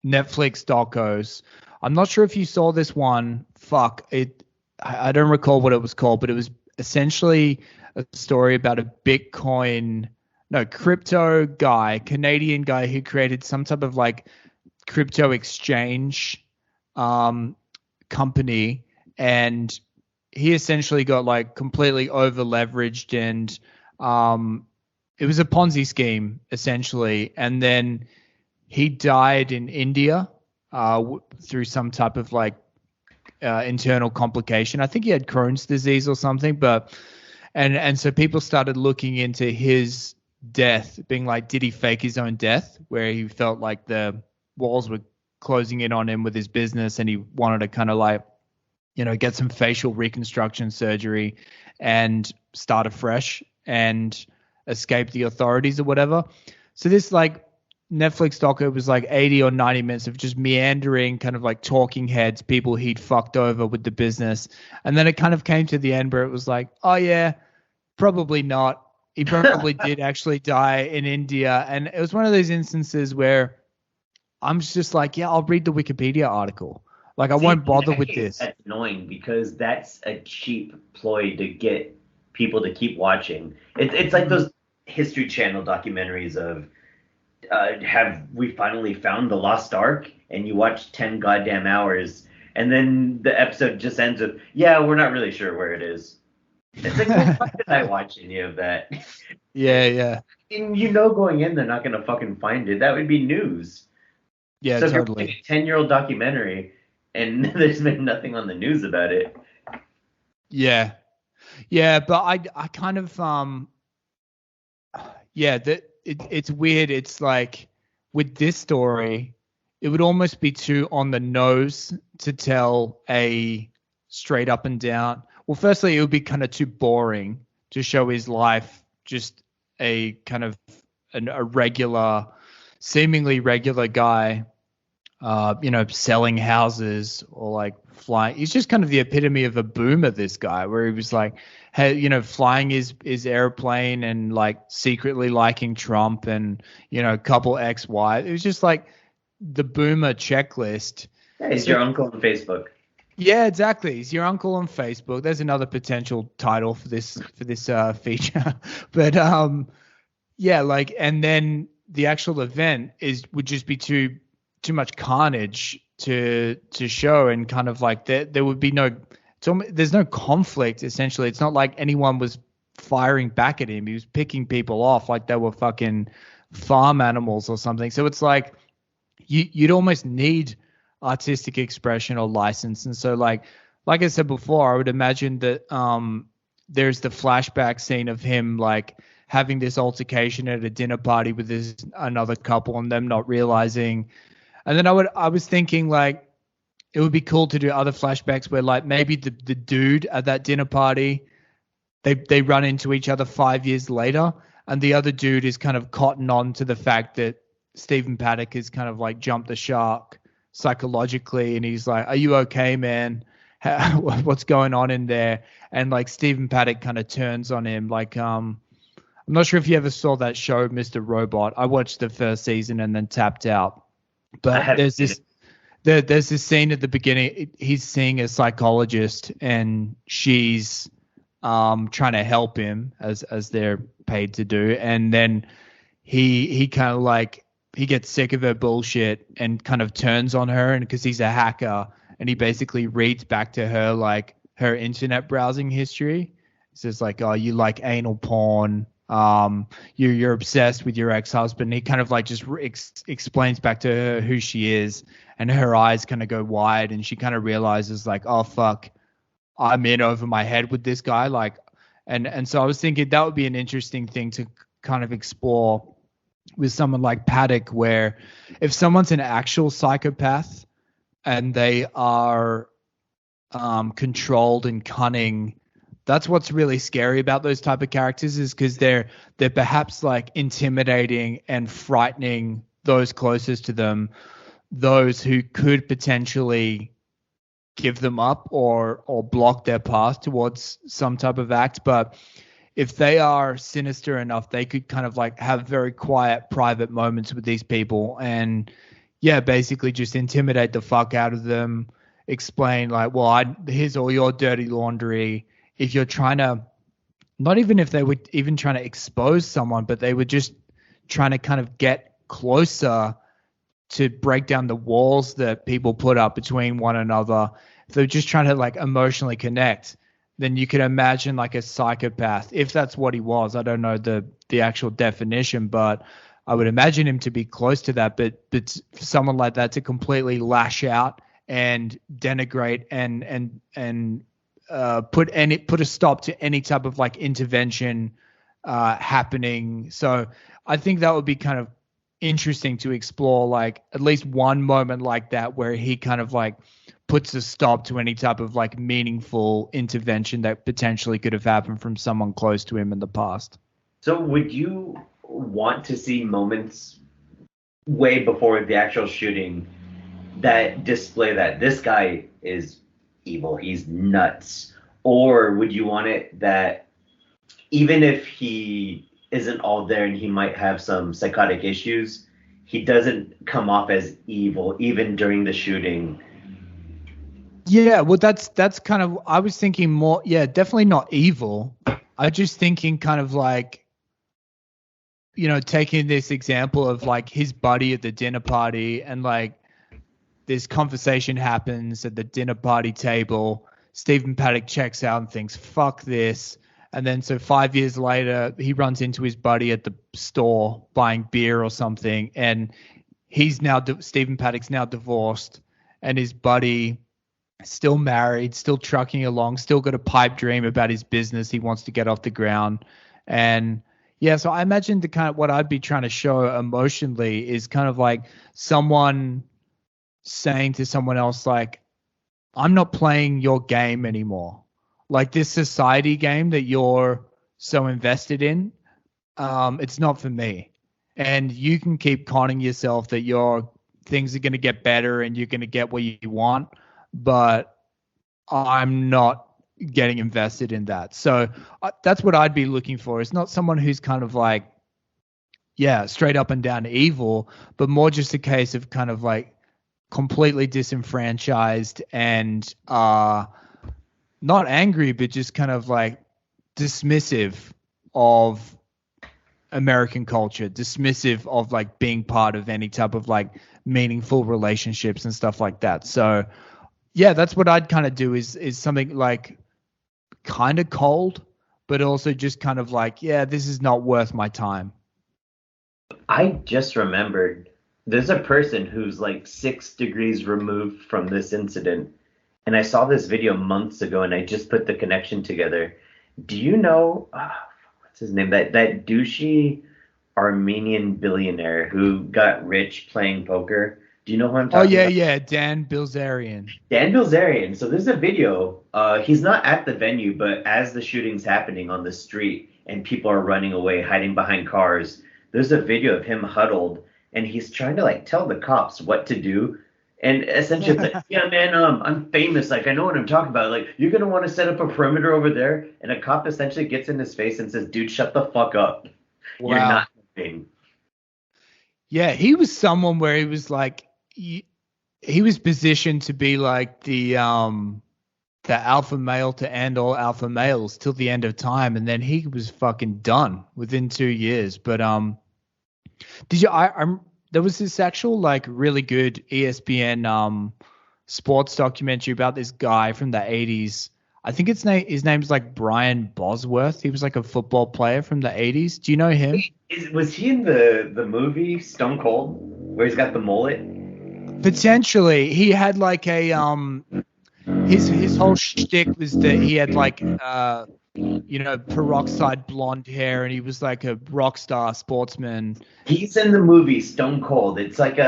S1: docos. I'm not sure if you saw this one. I don't recall what it was called, but it was essentially a story about a crypto guy, Canadian guy who created some type of like crypto exchange company, and he essentially got like completely over leveraged, and it was a Ponzi scheme essentially. And then he died in India through some type of like internal complication. I think he had Crohn's disease or something, and so people started looking into his death, being like, did he fake his own death, where he felt like the walls were closing in on him with his business and he wanted to kind of like, get some facial reconstruction surgery and start afresh and escape the authorities or whatever. So this like Netflix doco was like 80 or 90 minutes of just meandering kind of like talking heads, people he'd fucked over with the business. And then it kind of came to the end where it was like, oh yeah, probably not. He probably did actually die in India. And it was one of those instances where I'm just like, yeah, I'll read the Wikipedia article. Like, I won't bother with this.
S2: That's annoying because that's a cheap ploy to get people to keep watching. It's like those History Channel documentaries of have we finally found the Lost Ark? And you watch 10 goddamn hours, and then the episode just ends with, yeah, we're not really sure where it is. It's like, well, why did I watch any of that?
S1: Yeah.
S2: And going in, they're not going to fucking find it. That would be news.
S1: Yeah,
S2: so
S1: totally.
S2: If you're a 10-year-old documentary and there's been nothing on the news about it.
S1: Yeah, but I kind of it's weird. It's like with this story, it would almost be too on the nose to tell a straight up and down. Well, firstly, it would be kind of too boring to show his life, just a kind of a regular, seemingly regular guy, selling houses or like flying. He's just kind of the epitome of a boomer, this guy, where he was like, flying his airplane and like secretly liking Trump and, couple ex-wives. It was just like the boomer checklist.
S2: Yeah, he's your uncle on Facebook.
S1: Yeah, exactly. He's your uncle on Facebook. There's another potential title for this feature. But and then the actual event would just be too much carnage to show, and kind of like there would be there's no conflict essentially. It's not like anyone was firing back at him. He was picking people off like they were fucking farm animals or something. So it's like you'd almost need artistic expression or license. And so like I said before, I would imagine that there's the flashback scene of him like having this altercation at a dinner party with another couple and them not realizing. And then I was thinking like it would be cool to do other flashbacks where like maybe the dude at that dinner party, they run into each other 5 years later, and the other dude is kind of cotton on to the fact that Stephen Paddock has kind of like jumped the shark psychologically, and he's like, are you okay, man? What's going on in there? And like Stephen Paddock kind of turns on him. Like I'm not sure if you ever saw that show, Mr. Robot. I watched the first season and then tapped out. But there's this scene at the beginning. He's seeing a psychologist, and she's trying to help him as they're paid to do. And then he kind of like he gets sick of her bullshit and kind of turns on her, and because he's a hacker, and he basically reads back to her like her internet browsing history. It says like, oh, you like anal porn. You're obsessed with your ex-husband. He kind of like just explains back to her who she is, and her eyes kind of go wide, and she kind of realizes like, oh fuck, I'm in over my head with this guy. Like, and so I was thinking that would be an interesting thing to kind of explore with someone like Paddock, where if someone's an actual psychopath and they are controlled and cunning, that's what's really scary about those type of characters, is because they're perhaps like intimidating and frightening those closest to them, those who could potentially give them up or block their path towards some type of act. But if they are sinister enough, they could kind of like have very quiet, private moments with these people and, yeah, basically just intimidate the fuck out of them, explain like, well, here's all your dirty laundry. If you're trying to, not even if they were even trying to expose someone, but they were just trying to kind of get closer to break down the walls that people put up between one another. If they're just trying to like emotionally connect, then you could imagine like a psychopath, if that's what he was. I don't know the actual definition, but I would imagine him to be close to that. But for someone like that to completely lash out and denigrate and put a stop to any type of like intervention happening. So I think that would be kind of interesting to explore, like at least one moment like that where he kind of like puts a stop to any type of like meaningful intervention that potentially could have happened from someone close to him in the past.
S2: So would you want to see moments way before the actual shooting that display that this guy is evil, he's nuts? Or would you want it that even if he isn't all there and he might have some psychotic issues, he doesn't come off as evil even during the shooting?
S1: Yeah, well, that's kind of, I was thinking more, yeah, definitely not evil. I just thinking kind of like, you know, taking this example of like his buddy at the dinner party, and like this conversation happens at the dinner party table. Stephen Paddock checks out and thinks, fuck this. And then so 5 years later, he runs into his buddy at the store buying beer or something. And Stephen Paddock's now divorced, and his buddy still married, still trucking along, still got a pipe dream about his business he wants to get off the ground. And yeah, so I imagine the kind of what I'd be trying to show emotionally is kind of like someone saying to someone else, like, I'm not playing your game anymore. Like this society game that you're so invested in, it's not for me. And you can keep conning yourself that your things are going to get better and you're going to get what you want, but I'm not getting invested in that. So that's what I'd be looking for. It's not someone who's kind of like, yeah, straight up and down evil, but more just a case of kind of like completely disenfranchised and not angry, but just kind of like dismissive of American culture, dismissive of like being part of any type of like meaningful relationships and stuff like that. So yeah, that's what I'd kind of do is something like kind of cold, but also just kind of like, yeah, this is not worth my time.
S2: I just remembered there's a person who's like 6 degrees removed from this incident. And I saw this video months ago and I just put the connection together. Do you know, what's his name? That douchey Armenian billionaire who got rich playing poker. Do you know who I'm talking about?
S1: Oh, yeah. Dan Bilzerian.
S2: Dan Bilzerian. So there's a video. He's not at the venue, but as the shooting's happening on the street and people are running away, hiding behind cars, there's a video of him huddled and he's trying to like tell the cops what to do. And essentially, it's like, yeah, man, I'm famous. Like, I know what I'm talking about. Like, you're going to want to set up a perimeter over there. And a cop essentially gets in his face and says, dude, shut the fuck up. Wow. You're not moving.
S1: Yeah, he was someone where he was like, he was positioned to be like the alpha male to end all alpha males till the end of time, and then he was fucking done within 2 years. But did you? There was this actual like really good ESPN sports documentary about this guy from the 80s. I think his name's like Brian Bosworth. He was like a football player from the 80s. Do you know him?
S2: Was he in the movie Stone Cold where he's got the mullet?
S1: Potentially. He had like a his whole shtick was that he had like peroxide blonde hair, and he was like a rock star sportsman.
S2: He's in the movie Stone Cold. It's like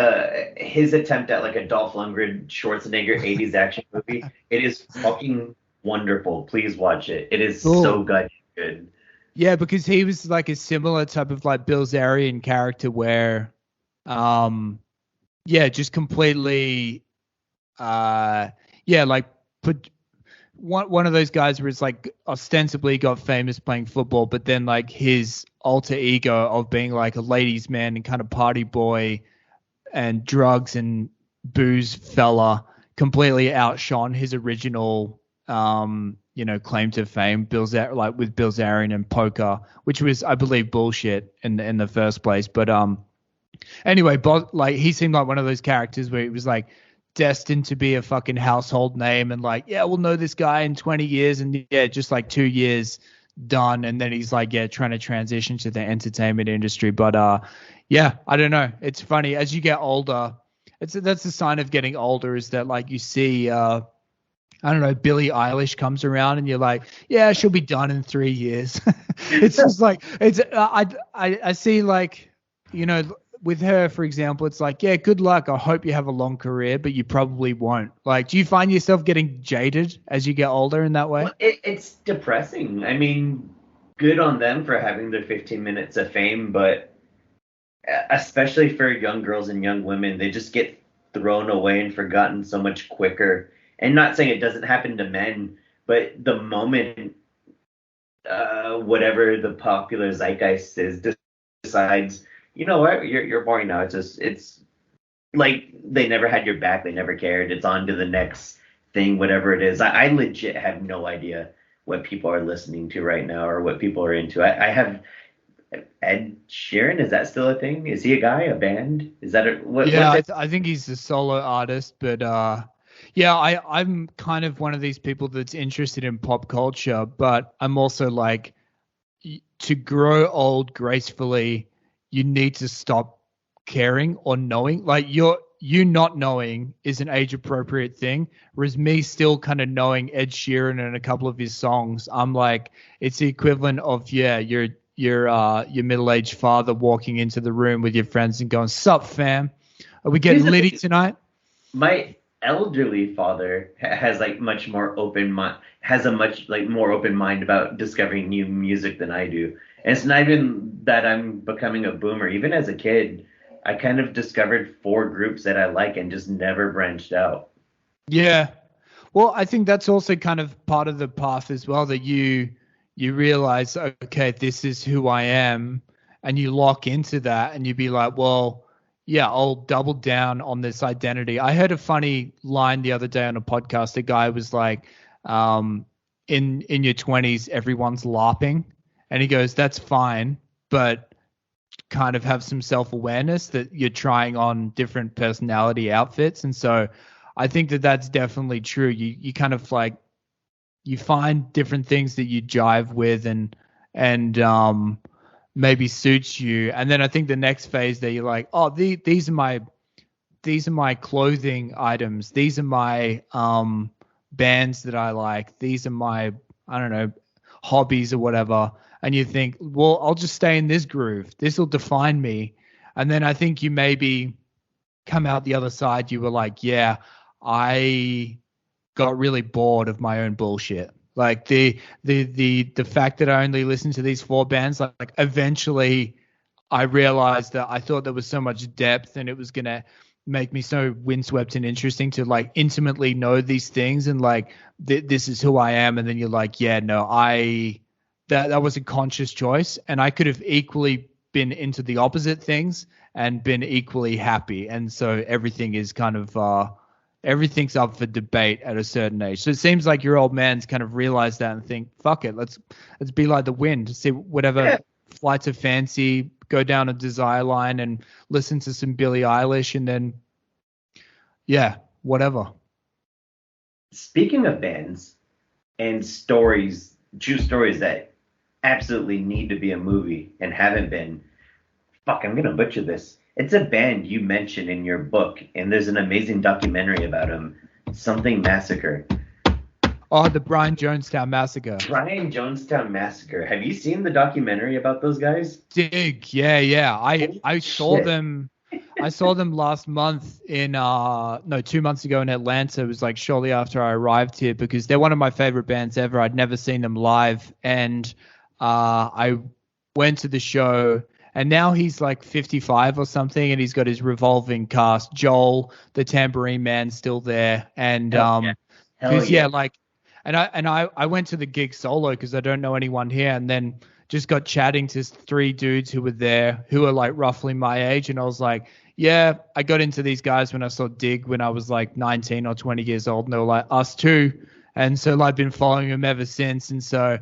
S2: his attempt at like a Dolph Lundgren Schwarzenegger 80s action movie. It is fucking wonderful. Please watch it. It is so good.
S1: Yeah, because he was like a similar type of like Bill Zarian character where just completely put one of those guys where it's like ostensibly got famous playing football, but then like his alter ego of being like a ladies' man and kind of party boy and drugs and booze fella completely outshone his original claim to fame, with Bill Zarian and poker, which was, I believe, bullshit in the first place. But anyway, he seemed like one of those characters where he was like destined to be a fucking household name, and like, yeah, we'll know this guy in 20 years, and just like 2 years done, and then he's like, trying to transition to the entertainment industry. But I don't know. It's funny as you get older. That's a sign of getting older, is that like you see, I don't know, Billie Eilish comes around and you're like, yeah, she'll be done in 3 years. It's just like, I see like, with her, for example, it's like, yeah, good luck. I hope you have a long career, but you probably won't. Like, do you find yourself getting jaded as you get older in that way?
S2: Well, it's depressing. I mean, good on them for having their 15 minutes of fame, but especially for young girls and young women, they just get thrown away and forgotten so much quicker. And not saying it doesn't happen to men, but the moment whatever the popular zeitgeist is decides, you know what, you're boring now. It's like they never had your back, they never cared. It's on to the next thing, whatever it is. I legit have no idea what people are listening to right now or what people are into. I have Ed Sheeran. Is that still a thing? Is he a guy, a band? Is that
S1: I think he's a solo artist, but I'm kind of one of these people that's interested in pop culture, but I'm also like, to grow old gracefully, you need to stop caring or knowing. Like you not knowing is an age appropriate thing, whereas me still kind of knowing Ed Sheeran and a couple of his songs, I'm like, it's the equivalent of your middle-aged father walking into the room with your friends and going, "Sup, fam? Are we getting litty tonight?"
S2: My elderly father has like much more open mind, has a much like more open mind about discovering new music than I do. And it's not even that I'm becoming a boomer. Even as a kid, I kind of discovered 4 groups that I like and just never branched out.
S1: Yeah. Well, I think that's also kind of part of the path as well, that you realize, okay, this is who I am, and you lock into that and you be like, well, yeah, I'll double down on this identity. I heard a funny line the other day on a podcast. A guy was like, in your 20s, everyone's LARPing. And he goes, that's fine, but kind of have some self-awareness that you're trying on different personality outfits. And so I think that that's definitely true. You kind of like, you find different things that you jive with and maybe suits you. And then I think the next phase that you're like, oh, these are my clothing items. These are my bands that I like. These are my, I don't know, hobbies or whatever. And you think, well, I'll just stay in this groove. This will define me. And then I think you maybe come out the other side. You were like, yeah, I got really bored of my own bullshit. Like the fact that I only listened to these 4 bands, like eventually I realized that I thought there was so much depth and it was going to make me so windswept and interesting to like intimately know these things and like this is who I am. And then you're like, yeah, no, that was a conscious choice, and I could have equally been into the opposite things and been equally happy. And so everything is kind of everything's up for debate at a certain age. So it seems like your old man's kind of realized that and think, fuck it, let's be like the wind, see whatever flights of fancy, go down a desire line and listen to some Billie Eilish, and then whatever.
S2: Speaking of bands and stories, true stories that absolutely need to be a movie and haven't been, fuck, I'm gonna butcher this. It's a band you mentioned in your book, and there's an amazing documentary about them. Something Massacre.
S1: Oh, the Brian Jonestown Massacre.
S2: Brian Jonestown Massacre. Have you seen the documentary about those guys?
S1: Dig. Yeah, yeah. I saw
S2: Shit.
S1: them. I saw them last month in no, 2 months ago in Atlanta. It was like shortly after I arrived here because they're one of my favorite bands ever. I'd never seen them live, and I went to the show. And now he's like 55 or something, and he's got his revolving cast. Joel, the tambourine man, still there, and
S2: Hell yeah. Hell
S1: because yeah,
S2: yeah.
S1: like, and I went to the gig solo because I don't know anyone here, and then just got chatting to three dudes who were there who are like roughly my age, and I was like, yeah, I got into these guys when I saw Dig when I was like 19 or 20 years old, and they were like us too, and so I've been following them ever since, and so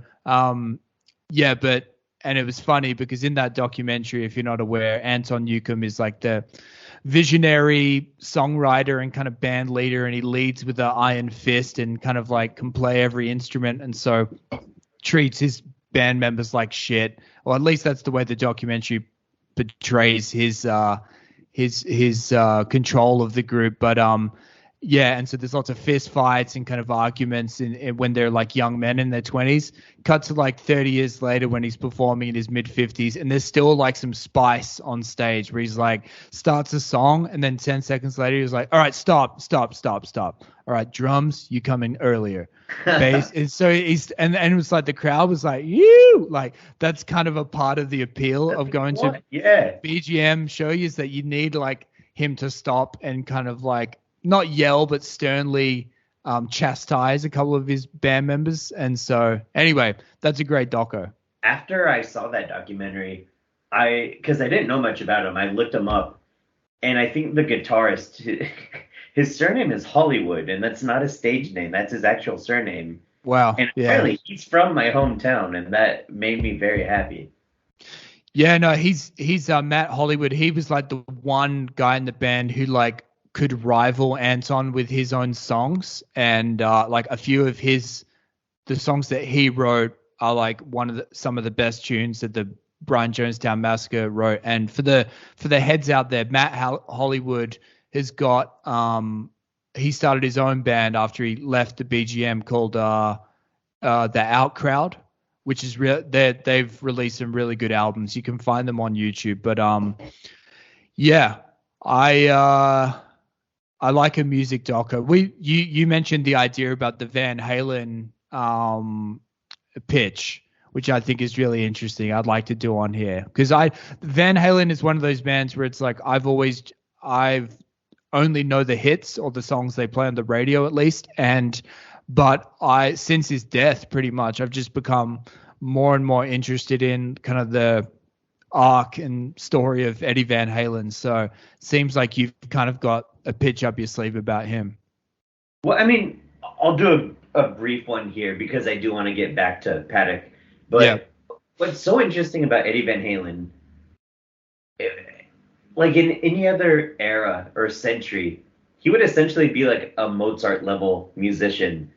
S1: yeah, but. And it was funny because in that documentary, if you're not aware, Anton Newcomb is like the visionary songwriter and kind of band leader, and he leads with an iron fist and kind of like can play every instrument, and so treats his band members like shit, or at least that's the way the documentary portrays his control of the group. But yeah, and so there's lots of fist fights and kind of arguments in when they're like young men in their 20s. Cut to like 30 years later when he's performing in his mid 50s, and there's still like some spice on stage where he's like starts a song and then 10 seconds later he's like, all right, stop. All right, drums, you come in earlier. Bass, and so and it was like the crowd was like, you like that's kind of a part of the appeal of going to BGM show is that you need like him to stop and kind of like not yell, but sternly chastise a couple of his band members. And so, anyway, that's a great doco.
S2: After I saw that documentary, because I didn't know much about him, I looked him up, and I think the guitarist, his surname is Hollywood, and that's not a stage name. That's his actual surname.
S1: Wow.
S2: And apparently he's from my hometown, and that made me very happy.
S1: Yeah, no, he's Matt Hollywood. He was like the one guy in the band who like could rival Anton with his own songs, and like a few of the songs that he wrote are like some of the best tunes that the Brian Jonestown Massacre wrote. And for the heads out there, Matt Hollywood has got he started his own band after he left the BGM called the Outcrowd, which is they've released some really good albums. You can find them on YouTube. But yeah, I like a music doco. You mentioned the idea about the Van Halen pitch, which I think is really interesting. I'd like to do on here because Van Halen is one of those bands where it's like I've only know the hits or the songs they play on the radio at least, but since his death pretty much I've just become more and more interested in kind of the arc and story of Eddie Van Halen. So it seems like you've kind of got a pitch up your sleeve about him.
S2: Well, I mean, I'll do a brief one here because I do want to get back to Paddock. But yeah. What's so interesting about Eddie Van Halen, like in any other era or century, he would essentially be like a Mozart level musician.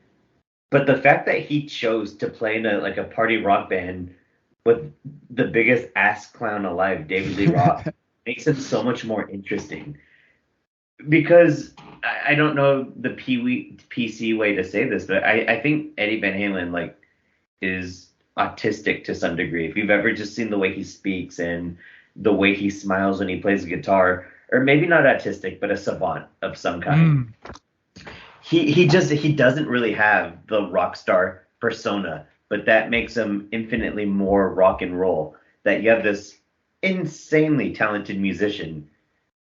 S2: But the fact that he chose to play in a party rock band with the biggest ass clown alive, David Lee Roth, makes him so much more interesting. Because I don't know the PC way to say this, but I think Eddie Van Halen like is autistic to some degree. If you've ever just seen the way he speaks and the way he smiles when he plays guitar, or maybe not autistic, but a savant of some kind. He doesn't really have the rock star persona, but that makes him infinitely more rock and roll. That you have this insanely talented musician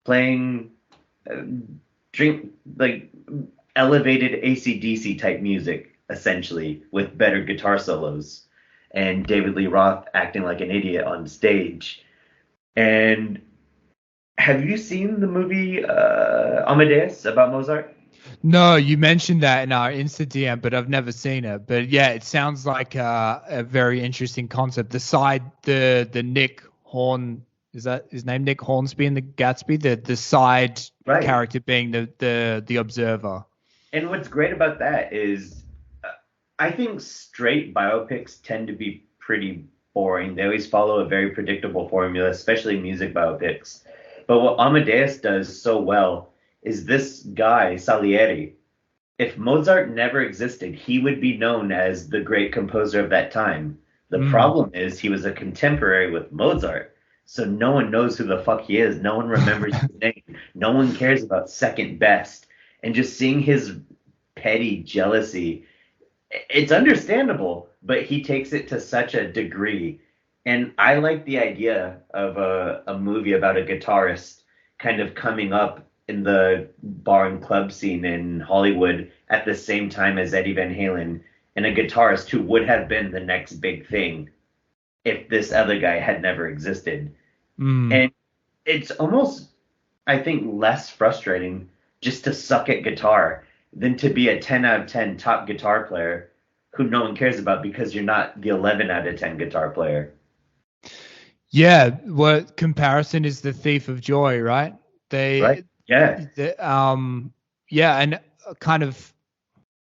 S2: playing elevated AC/DC type music, essentially, with better guitar solos, and David Lee Roth acting like an idiot on stage. And have you seen the movie Amadeus about Mozart?
S1: No, you mentioned that in our Insta DM, but I've never seen it. But yeah, it sounds like a very interesting concept. The Nick Horn, is that his name? Nick Hornsby in the Gatsby, the side character being the observer.
S2: And what's great about that is I think straight biopics tend to be pretty boring. They always follow a very predictable formula, especially music biopics. But what Amadeus does so well is this guy, Salieri. If Mozart never existed, he would be known as the great composer of that time. The
S1: Mm.
S2: problem is he was a contemporary with Mozart. So no one knows who the fuck he is. No one remembers his name. No one cares about second best. And just seeing his petty jealousy, it's understandable, but he takes it to such a degree. And I like the idea of a movie about a guitarist kind of coming up in the bar and club scene in Hollywood at the same time as Eddie Van Halen, and a guitarist who would have been the next big thing if this other guy had never existed.
S1: Mm.
S2: And it's almost, I think, less frustrating just to suck at guitar than to be a 10 out of 10 top guitar player who no one cares about because you're not the 11 out of 10 guitar player.
S1: Yeah, what comparison is the thief of joy, right?
S2: Right? Yeah.
S1: Yeah, and kind of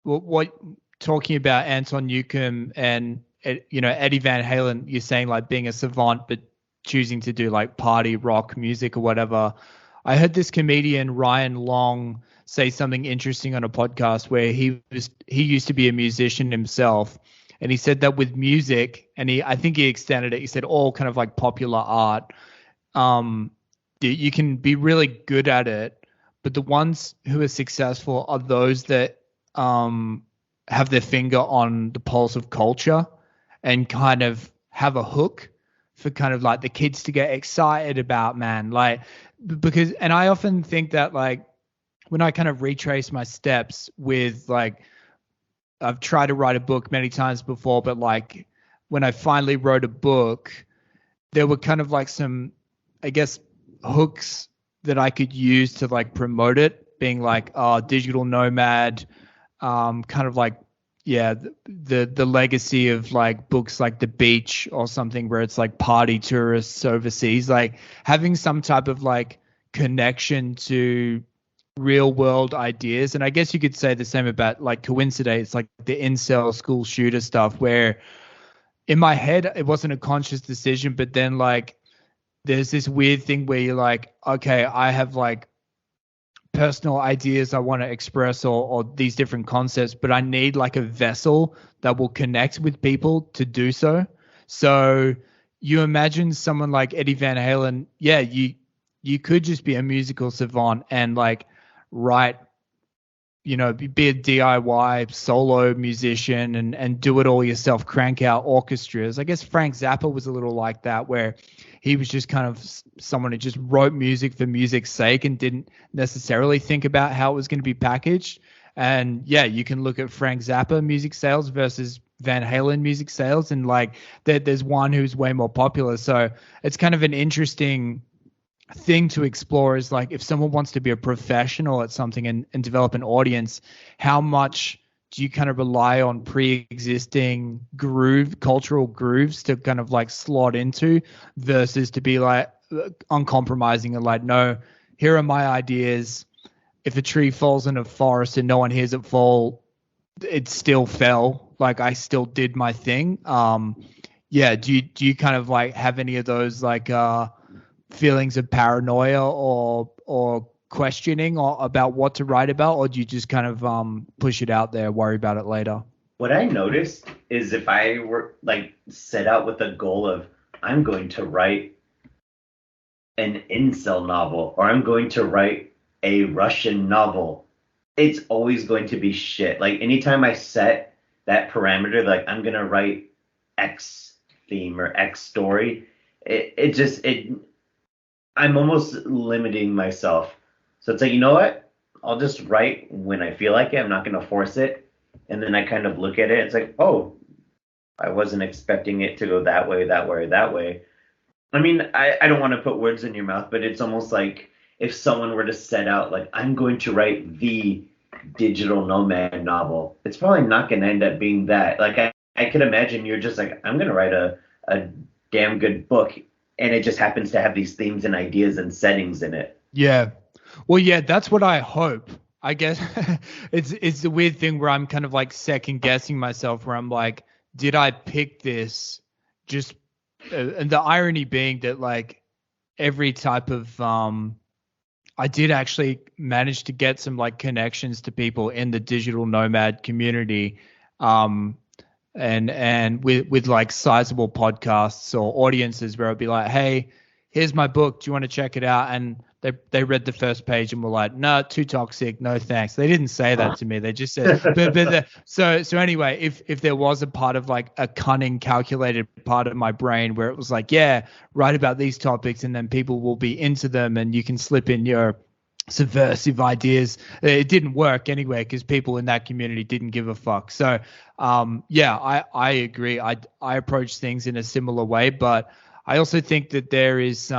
S1: what talking about Anton Newcomb and Eddie Van Halen, you're saying like being a savant but choosing to do like party rock music or whatever. I heard this comedian Ryan Long say something interesting on a podcast where he used to be a musician himself, and he said that with music, and I think he extended it. He said all kind of like popular art, you can be really good at it, but the ones who are successful are those that have their finger on the pulse of culture and kind of have a hook for kind of like the kids to get excited about, man. Like, because, and I often think that like when I kind of retrace my steps with like, I've tried to write a book many times before, but like when I finally wrote a book, there were kind of like some, I guess, hooks that I could use to like promote it, being like, digital nomad, kind of like, yeah, the legacy of like books like The Beach or something where it's like party tourists overseas, like having some type of like connection to real world ideas. And I guess you could say the same about like CoinciDATE. It's like the incel school shooter stuff where in my head it wasn't a conscious decision, but then like there's this weird thing where you're like, okay, I have like personal ideas I want to express or these different concepts, but I need like a vessel that will connect with people to do so. So you imagine someone like Eddie Van Halen, yeah, you could just be a musical savant and like write, be a DIY solo musician and do it all yourself, crank out orchestras. I guess Frank Zappa was a little like that, where he was just kind of someone who just wrote music for music's sake and didn't necessarily think about how it was going to be packaged. And yeah, you can look at Frank Zappa music sales versus Van Halen music sales, and like there's one who's way more popular. So it's kind of an interesting thing to explore, is like if someone wants to be a professional at something and develop an audience, how much do you kind of rely on pre-existing cultural grooves to kind of like slot into versus to be like uncompromising and like, no, here are my ideas. If a tree falls in a forest and no one hears it fall, it still fell. Like I still did my thing. Yeah. Do you kind of like have any of those like, feelings of paranoia or questioning or about what to write about, or do you just kind of push it out there, worry about it later?
S2: What I noticed is if I were like set out with a goal of I'm going to write an incel novel or I'm going to write a Russian novel, it's always going to be shit. Like anytime I set that parameter, like I'm gonna write X theme or X story, I'm almost limiting myself. So it's like, you know what? I'll just write when I feel like it. I'm not going to force it. And then I kind of look at it. It's like, oh, I wasn't expecting it to go that way, that way, that way. I mean, I don't want to put words in your mouth, but it's almost like if someone were to set out, like, I'm going to write the digital nomad novel, it's probably not going to end up being that. Like, I could imagine you're just like, I'm going to write a damn good book, and it just happens to have these themes and ideas and settings in it.
S1: Yeah. Well, yeah, that's what I hope. I guess it's the weird thing where I'm kind of like second guessing myself, where I'm like, did I pick this just and the irony being that like every type of I did actually manage to get some like connections to people in the digital nomad community, um, and with like sizable podcasts or audiences where I'd be like, hey, here's my book, do you want to check it out? And they read the first page and were like, no, too toxic, no thanks. They didn't say that to me. They just said, so anyway, if there was a part of like a cunning, calculated part of my brain where it was like, yeah, write about these topics and then people will be into them and you can slip in your subversive ideas. It didn't work anyway because people in that community didn't give a fuck. So yeah, I agree. I approach things in a similar way, but I also think that there is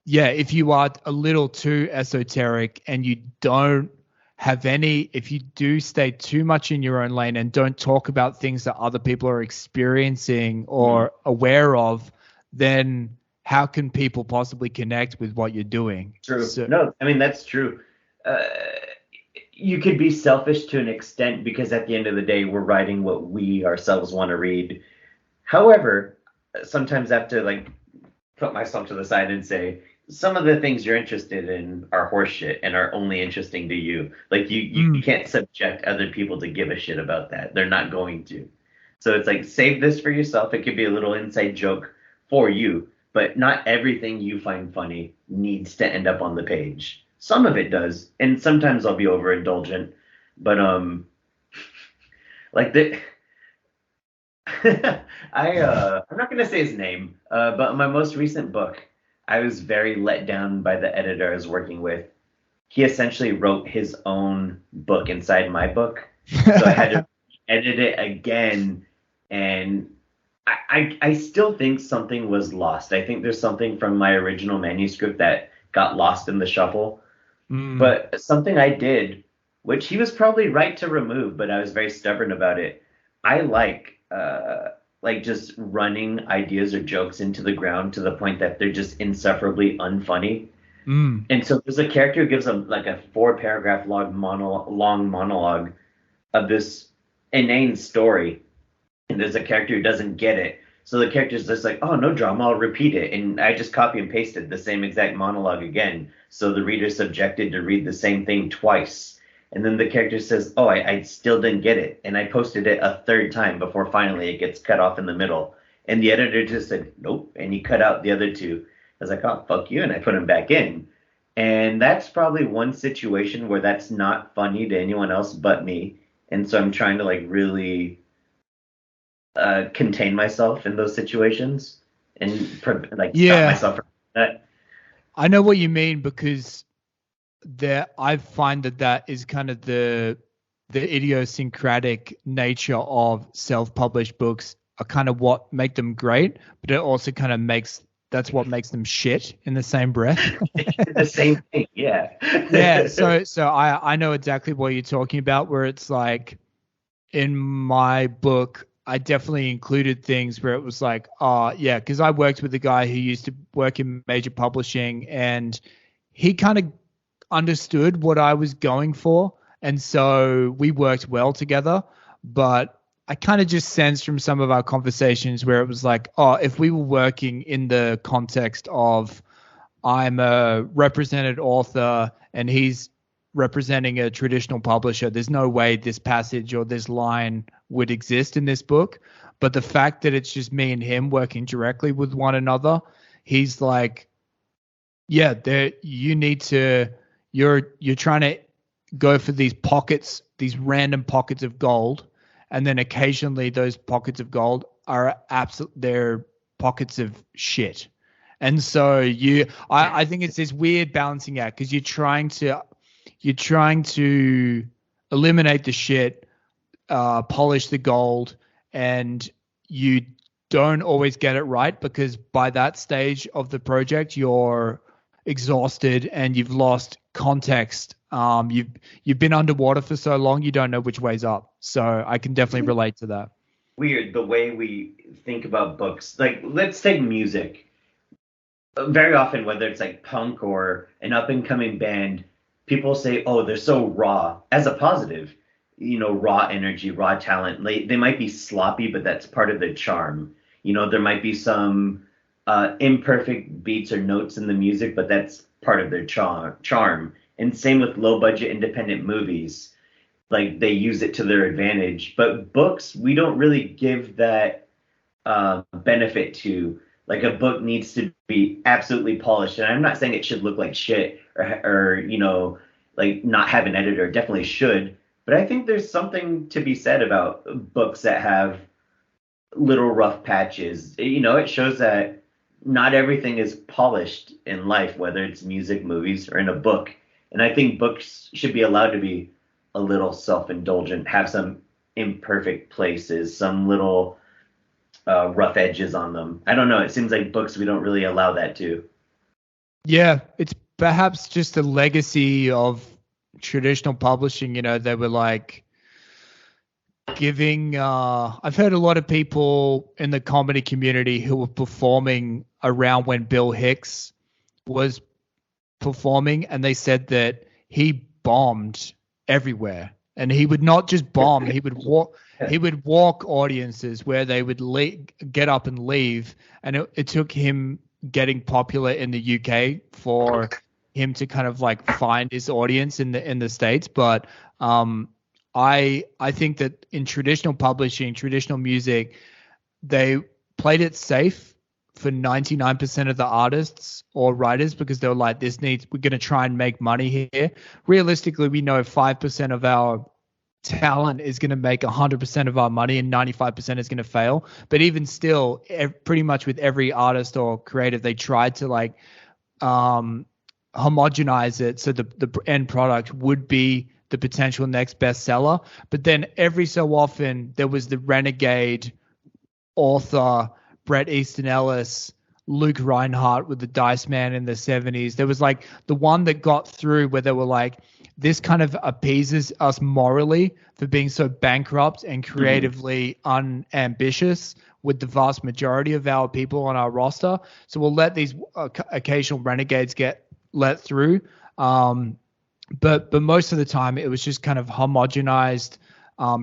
S1: yeah, if you are a little too esoteric and you don't have any, if you do stay too much in your own lane and don't talk about things that other people are experiencing or aware of, then how can people possibly connect with what you're doing?
S2: True. No, I mean, that's true. You could be selfish to an extent because at the end of the day, we're writing what we ourselves want to read. However, sometimes I have to like put myself to the side and say, some of the things you're interested in are horseshit and are only interesting to you. Like you can't subject other people to give a shit about that. They're not going to. So it's like, save this for yourself. It could be a little inside joke for you, but not everything you find funny needs to end up on the page. Some of it does, and sometimes I'll be overindulgent, but like the I'm not gonna say his name, but my most recent book, I was very let down by the editor I was working with. He essentially wrote his own book inside my book, so I had to edit it again, and I still think something was lost. I think there's something from my original manuscript that got lost in the shuffle. But something I did, which he was probably right to remove, but I was very stubborn about it. I like just running ideas or jokes into the ground to the point that they're just insufferably unfunny. And so there's a character who gives like a 4-paragraph long monologue of this inane story. And there's a character who doesn't get it. So the character's just like, oh, no drama, I'll repeat it. And I just copy and pasted the same exact monologue again. So the reader's subjected to read the same thing twice. And then the character says, oh, I still didn't get it. And I posted it a third time before finally it gets cut off in the middle. And the editor just said, nope. And he cut out the other two. I was like, oh, fuck you. And I put them back in. And that's probably one situation where that's not funny to anyone else but me. And so I'm trying to like really contain myself in those situations and stop myself from that.
S1: I know what you mean, because I find that is kind of the idiosyncratic nature of self-published books are kind of what make them great, but it also kind of that's what makes them shit in the same breath.
S2: The same thing, yeah.
S1: Yeah, so I know exactly what you're talking about, where it's like in my book, I definitely included things where it was like, oh, yeah, because I worked with a guy who used to work in major publishing, and he kind of understood what I was going for. And so we worked well together. But I kind of just sensed from some of our conversations where it was like, oh, if we were working in the context of I'm a represented author and he's representing a traditional publisher, there's no way this passage or this line would exist in this book. But the fact that it's just me and him working directly with one another, he's like, yeah, you're trying to go for these pockets, these random pockets of gold, and then occasionally those pockets of gold are they're pockets of shit. And so I think it's this weird balancing act, because you're trying to eliminate the shit, polish the gold, and you don't always get it right, because by that stage of the project you're exhausted and you've lost context. You've been underwater for so long you don't know which way's up. So I can definitely relate to that.
S2: Weird the way we think about books. Like, let's take music. Very often, whether it's like punk or an up and coming band, people say, oh, they're so raw as a positive, raw energy, raw talent. They might be sloppy, but that's part of their charm. There might be some imperfect beats or notes in the music, but that's part of their charm. And same with low budget independent movies. Like they use it to their advantage. But books, we don't really give that benefit to. Like a book needs to be absolutely polished. And I'm not saying it should look like shit or like not have an editor. It definitely should. But I think there's something to be said about books that have little rough patches. It shows that not everything is polished in life, whether it's music, movies, or in a book. And I think books should be allowed to be a little self-indulgent, have some imperfect places, some little rough edges on them. I don't know. It seems like books, we don't really allow that to.
S1: Yeah, it's perhaps just a legacy of traditional publishing. They were like giving I've heard a lot of people in the comedy community who were performing around when Bill Hicks was performing, and they said that he bombed everywhere. And he would not just bomb, he would walk audiences where they would get up and leave. And it took him getting popular in the UK for him to kind of like find his audience in the States. But I think that in traditional publishing, traditional music, they played it safe for 99% of the artists or writers, because they were like, we're going to try and make money here. Realistically, we know 5% of our talent is going to make 100% of our money and 95% is going to fail. But even still, pretty much with every artist or creative, they tried to like homogenize it so the end product would be the potential next bestseller. But then every so often there was the renegade author, Bret Easton Ellis, Luke Reinhardt with the Dice Man in the 70s. There was like the one that got through where they were like, this kind of appeases us morally for being so bankrupt and creatively unambitious with the vast majority of our people on our roster. So we'll let these occasional renegades get let through. But most of the time it was just kind of homogenized,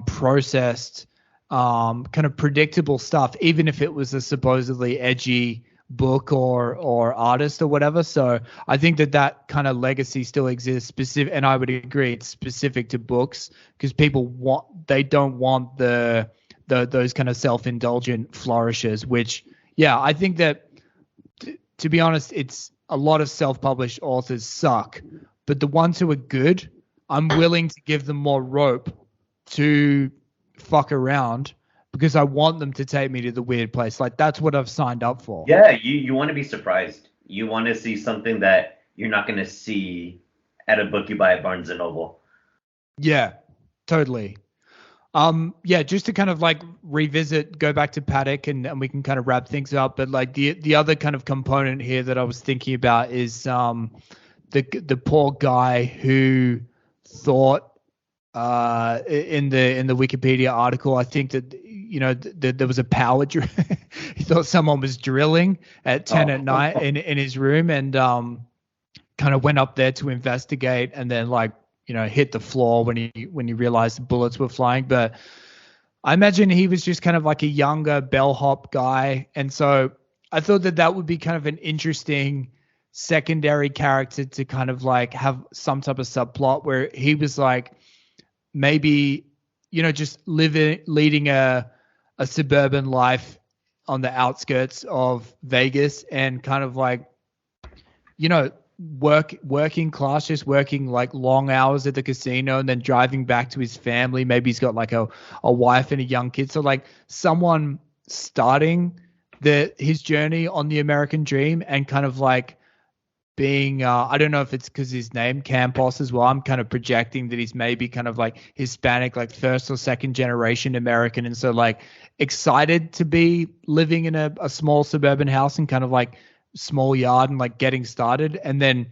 S1: processed, kind of predictable stuff, even if it was a supposedly edgy book or artist or whatever. So I think that kind of legacy still exists, and I would agree it's specific to books, because people don't want those kind of self-indulgent flourishes, which, yeah, I think that to be honest, it's a lot of self-published authors suck, but the ones who are good, I'm willing to give them more rope to fuck around, because I want them to take me to the weird place. Like, that's what I've signed up for.
S2: Yeah, you want to be surprised. You want to see something that you're not going to see at a book you buy at Barnes & Noble.
S1: Yeah, totally. Yeah, just to kind of like go back to Paddock and we can kind of wrap things up. But like the other kind of component here that I was thinking about is the poor guy who thought in the Wikipedia article, I think that there was a power drill. He thought someone was drilling at 10 at night in his room, and kind of went up there to investigate, and then like hit the floor when he realized the bullets were flying. But I imagine he was just kind of like a younger bellhop guy, and so I thought that would be kind of an interesting secondary character to kind of like have some type of subplot where he was like maybe just leading a suburban life on the outskirts of Vegas, and kind of like working class, just working like long hours at the casino and then driving back to his family. Maybe he's got like a wife and a young kid. So like someone starting his journey on the American dream and kind of like being I don't know if it's because his name Campos as well. I'm kind of projecting that he's maybe kind of like Hispanic, like first or second generation American, and so like excited to be living in a small suburban house and kind of like small yard and like getting started, and then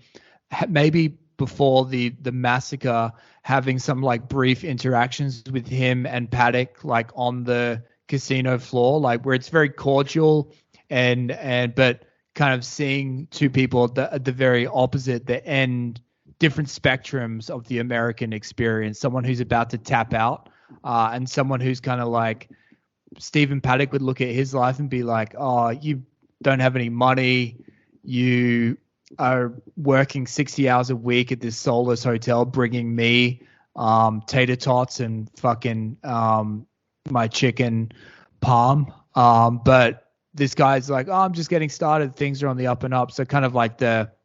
S1: maybe before the massacre having some like brief interactions with him and Paddock like on the casino floor, like where it's very cordial and but kind of seeing two people at the very opposite, the end different spectrums of the American experience. Someone who's about to tap out, and someone who's kind of like Stephen Paddock would look at his life and be like, "Oh, you don't have any money. You are working 60 hours a week at this soulless hotel, bringing me tater tots and fucking my chicken palm. But this guy's like, oh, I'm just getting started. Things are on the up and up. So kind of like that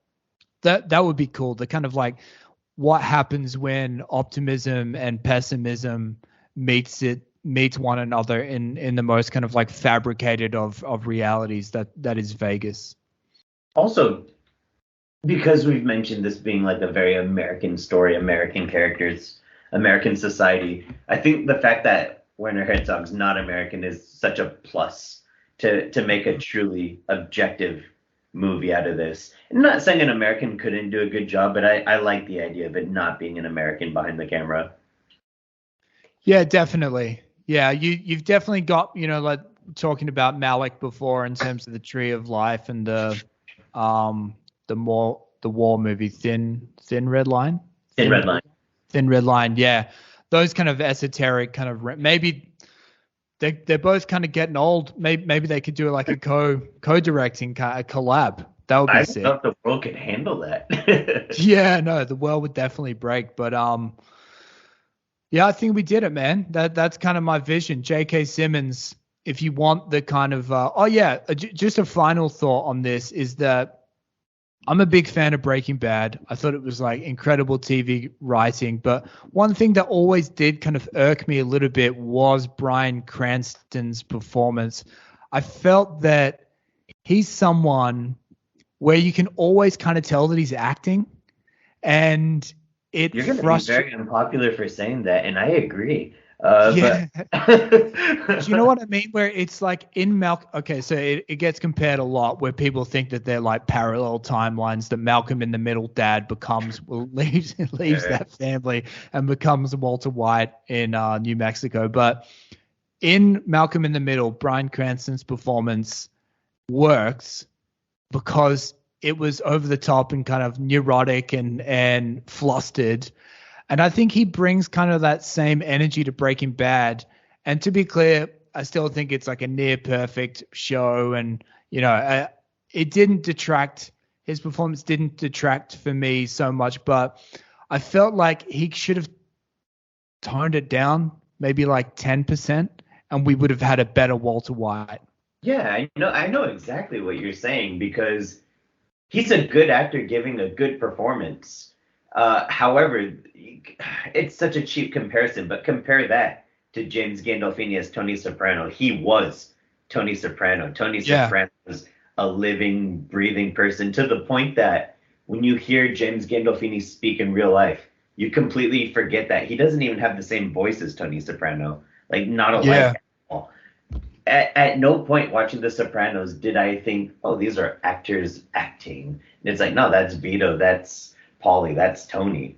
S1: would be cool. The kind of like what happens when optimism and pessimism meets one another in the most kind of like fabricated of realities that is Vegas.
S2: Also, because we've mentioned this being like a very American story, American characters, American society, I think the fact that Werner Herzog's not American is such a plus to make a truly objective movie out of this. I'm not saying an American couldn't do a good job, but I like the idea of it not being an American behind the camera.
S1: Yeah, definitely. Yeah, you've definitely got, like talking about Malick before in terms of the Tree of Life and the war movie, Thin Red Line.
S2: Thin
S1: Red Line. Yeah, those kind of esoteric kind of maybe they're both kind of getting old. Maybe they could do like a co-directing a collab. That would be sick.
S2: I thought the world could handle that.
S1: Yeah, no, the world would definitely break. But yeah, I think we did it, man. That's kind of my vision. J.K. Simmons. If you want the kind of just a final thought on this is that I'm a big fan of Breaking Bad. I thought it was like incredible TV writing, but one thing that always did kind of irk me a little bit was Bryan Cranston's performance. I felt that he's someone where you can always kind of tell that he's acting, and it
S2: You're going to be very unpopular for saying that, and I agree.
S1: Yeah. Do you know what I mean? Where it's like in Malcolm. Okay, so it gets compared a lot where people think that they're like parallel timelines. That Malcolm in the Middle dad leaves that family and becomes Walter White in New Mexico. But in Malcolm in the Middle, Bryan Cranston's performance works because it was over the top and kind of neurotic and flustered. And I think he brings kind of that same energy to Breaking Bad. And to be clear, I still think it's like a near perfect show. And, it didn't detract. His performance didn't detract for me so much. But I felt like he should have toned it down maybe like 10%. And we would have had a better Walter White.
S2: Yeah, I know exactly what you're saying because he's a good actor giving a good performance. However, it's such a cheap comparison, but compare that to James Gandolfini as Tony Soprano. He was Tony Soprano. Tony Soprano was a living, breathing person to the point that when you hear James Gandolfini speak in real life, you completely forget that he doesn't even have the same voice as Tony Soprano. Like, not alike at all. At no point watching The Sopranos did I think, oh, these are actors acting. And it's like, no, that's Vito, that's Paulie, that's Tony.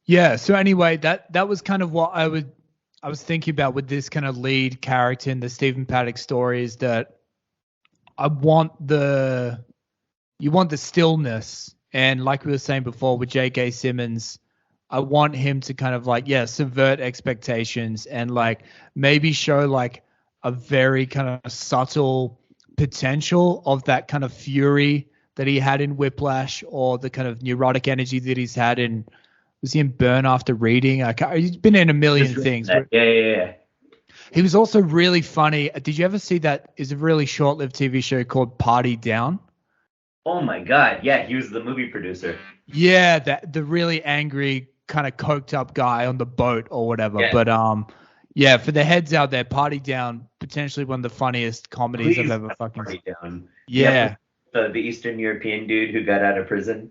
S1: Yeah. So anyway, that was kind of what I was thinking about with this kind of lead character in the Stephen Paddock story is that you want the stillness, and like we were saying before with J.K. Simmons, I want him to kind of like subvert expectations and like maybe show like a very kind of subtle potential of that kind of fury that he had in Whiplash, or the kind of neurotic energy that he's had was he in Burn After Reading? He's been in a million things.
S2: Yeah.
S1: He was also really funny. Did you ever see that? Is a really short-lived TV show called Party Down?
S2: Oh my God. Yeah. He was the movie producer.
S1: Yeah. The really angry kind of coked up guy on the boat or whatever. Yeah. But, for the heads out there, Party Down, potentially one of the funniest comedies I've ever fucking seen.
S2: Party Down.
S1: Yeah.
S2: The Eastern European dude who got out of prison.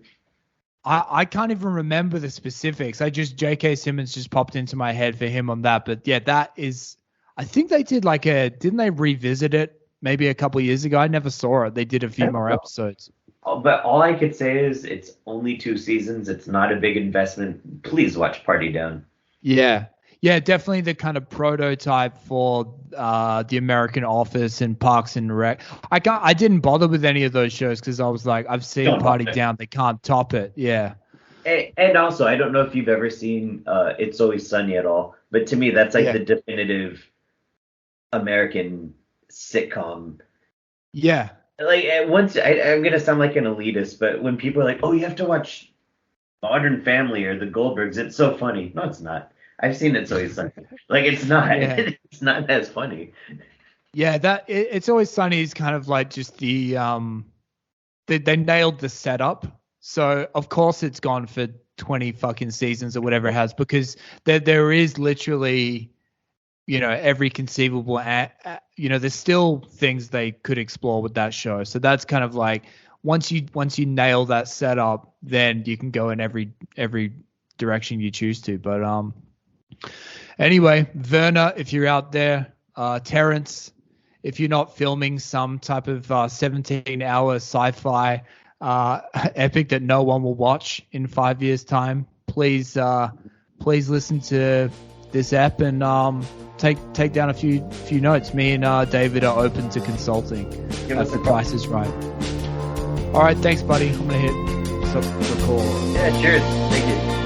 S1: I can't even remember the specifics. J.K. Simmons just popped into my head for him on that. But yeah, that is, I think they did didn't they revisit it maybe a couple of years ago? I never saw it. They did a few more episodes.
S2: But all I could say is it's only 2 seasons. It's not a big investment. Please watch Party Down.
S1: Yeah. Yeah, definitely the kind of prototype for the American Office and Parks and Rec. I didn't bother with any of those shows because I was like, I've seen Party Down, they can't top it. Yeah.
S2: And also, I don't know if you've ever seen It's Always Sunny at all, but to me, that's like the definitive American sitcom.
S1: Yeah.
S2: Like once, I'm gonna sound like an elitist, but when people are like, "Oh, you have to watch Modern Family or The Goldbergs," it's so funny. No, it's not. I've seen It's Always Sunny. Like it's not. Yeah. It's not as funny.
S1: Yeah, It's Always Sunny is kind of like just the they nailed the setup. So of course it's gone for 20 fucking seasons or whatever it has, because there is literally, every conceivable, there's still things they could explore with that show. So that's kind of like once you nail that setup, then you can go in every direction you choose to. But anyway, Werner, if you're out there, Terrence, if you're not filming some type of 17-hour sci-fi epic that no one will watch in 5 years' time, please listen to this app and take down a few notes. Me and David are open to consulting if the price is right. All right, thanks, buddy. I'm gonna hit record.
S2: Yeah, cheers. Thank you.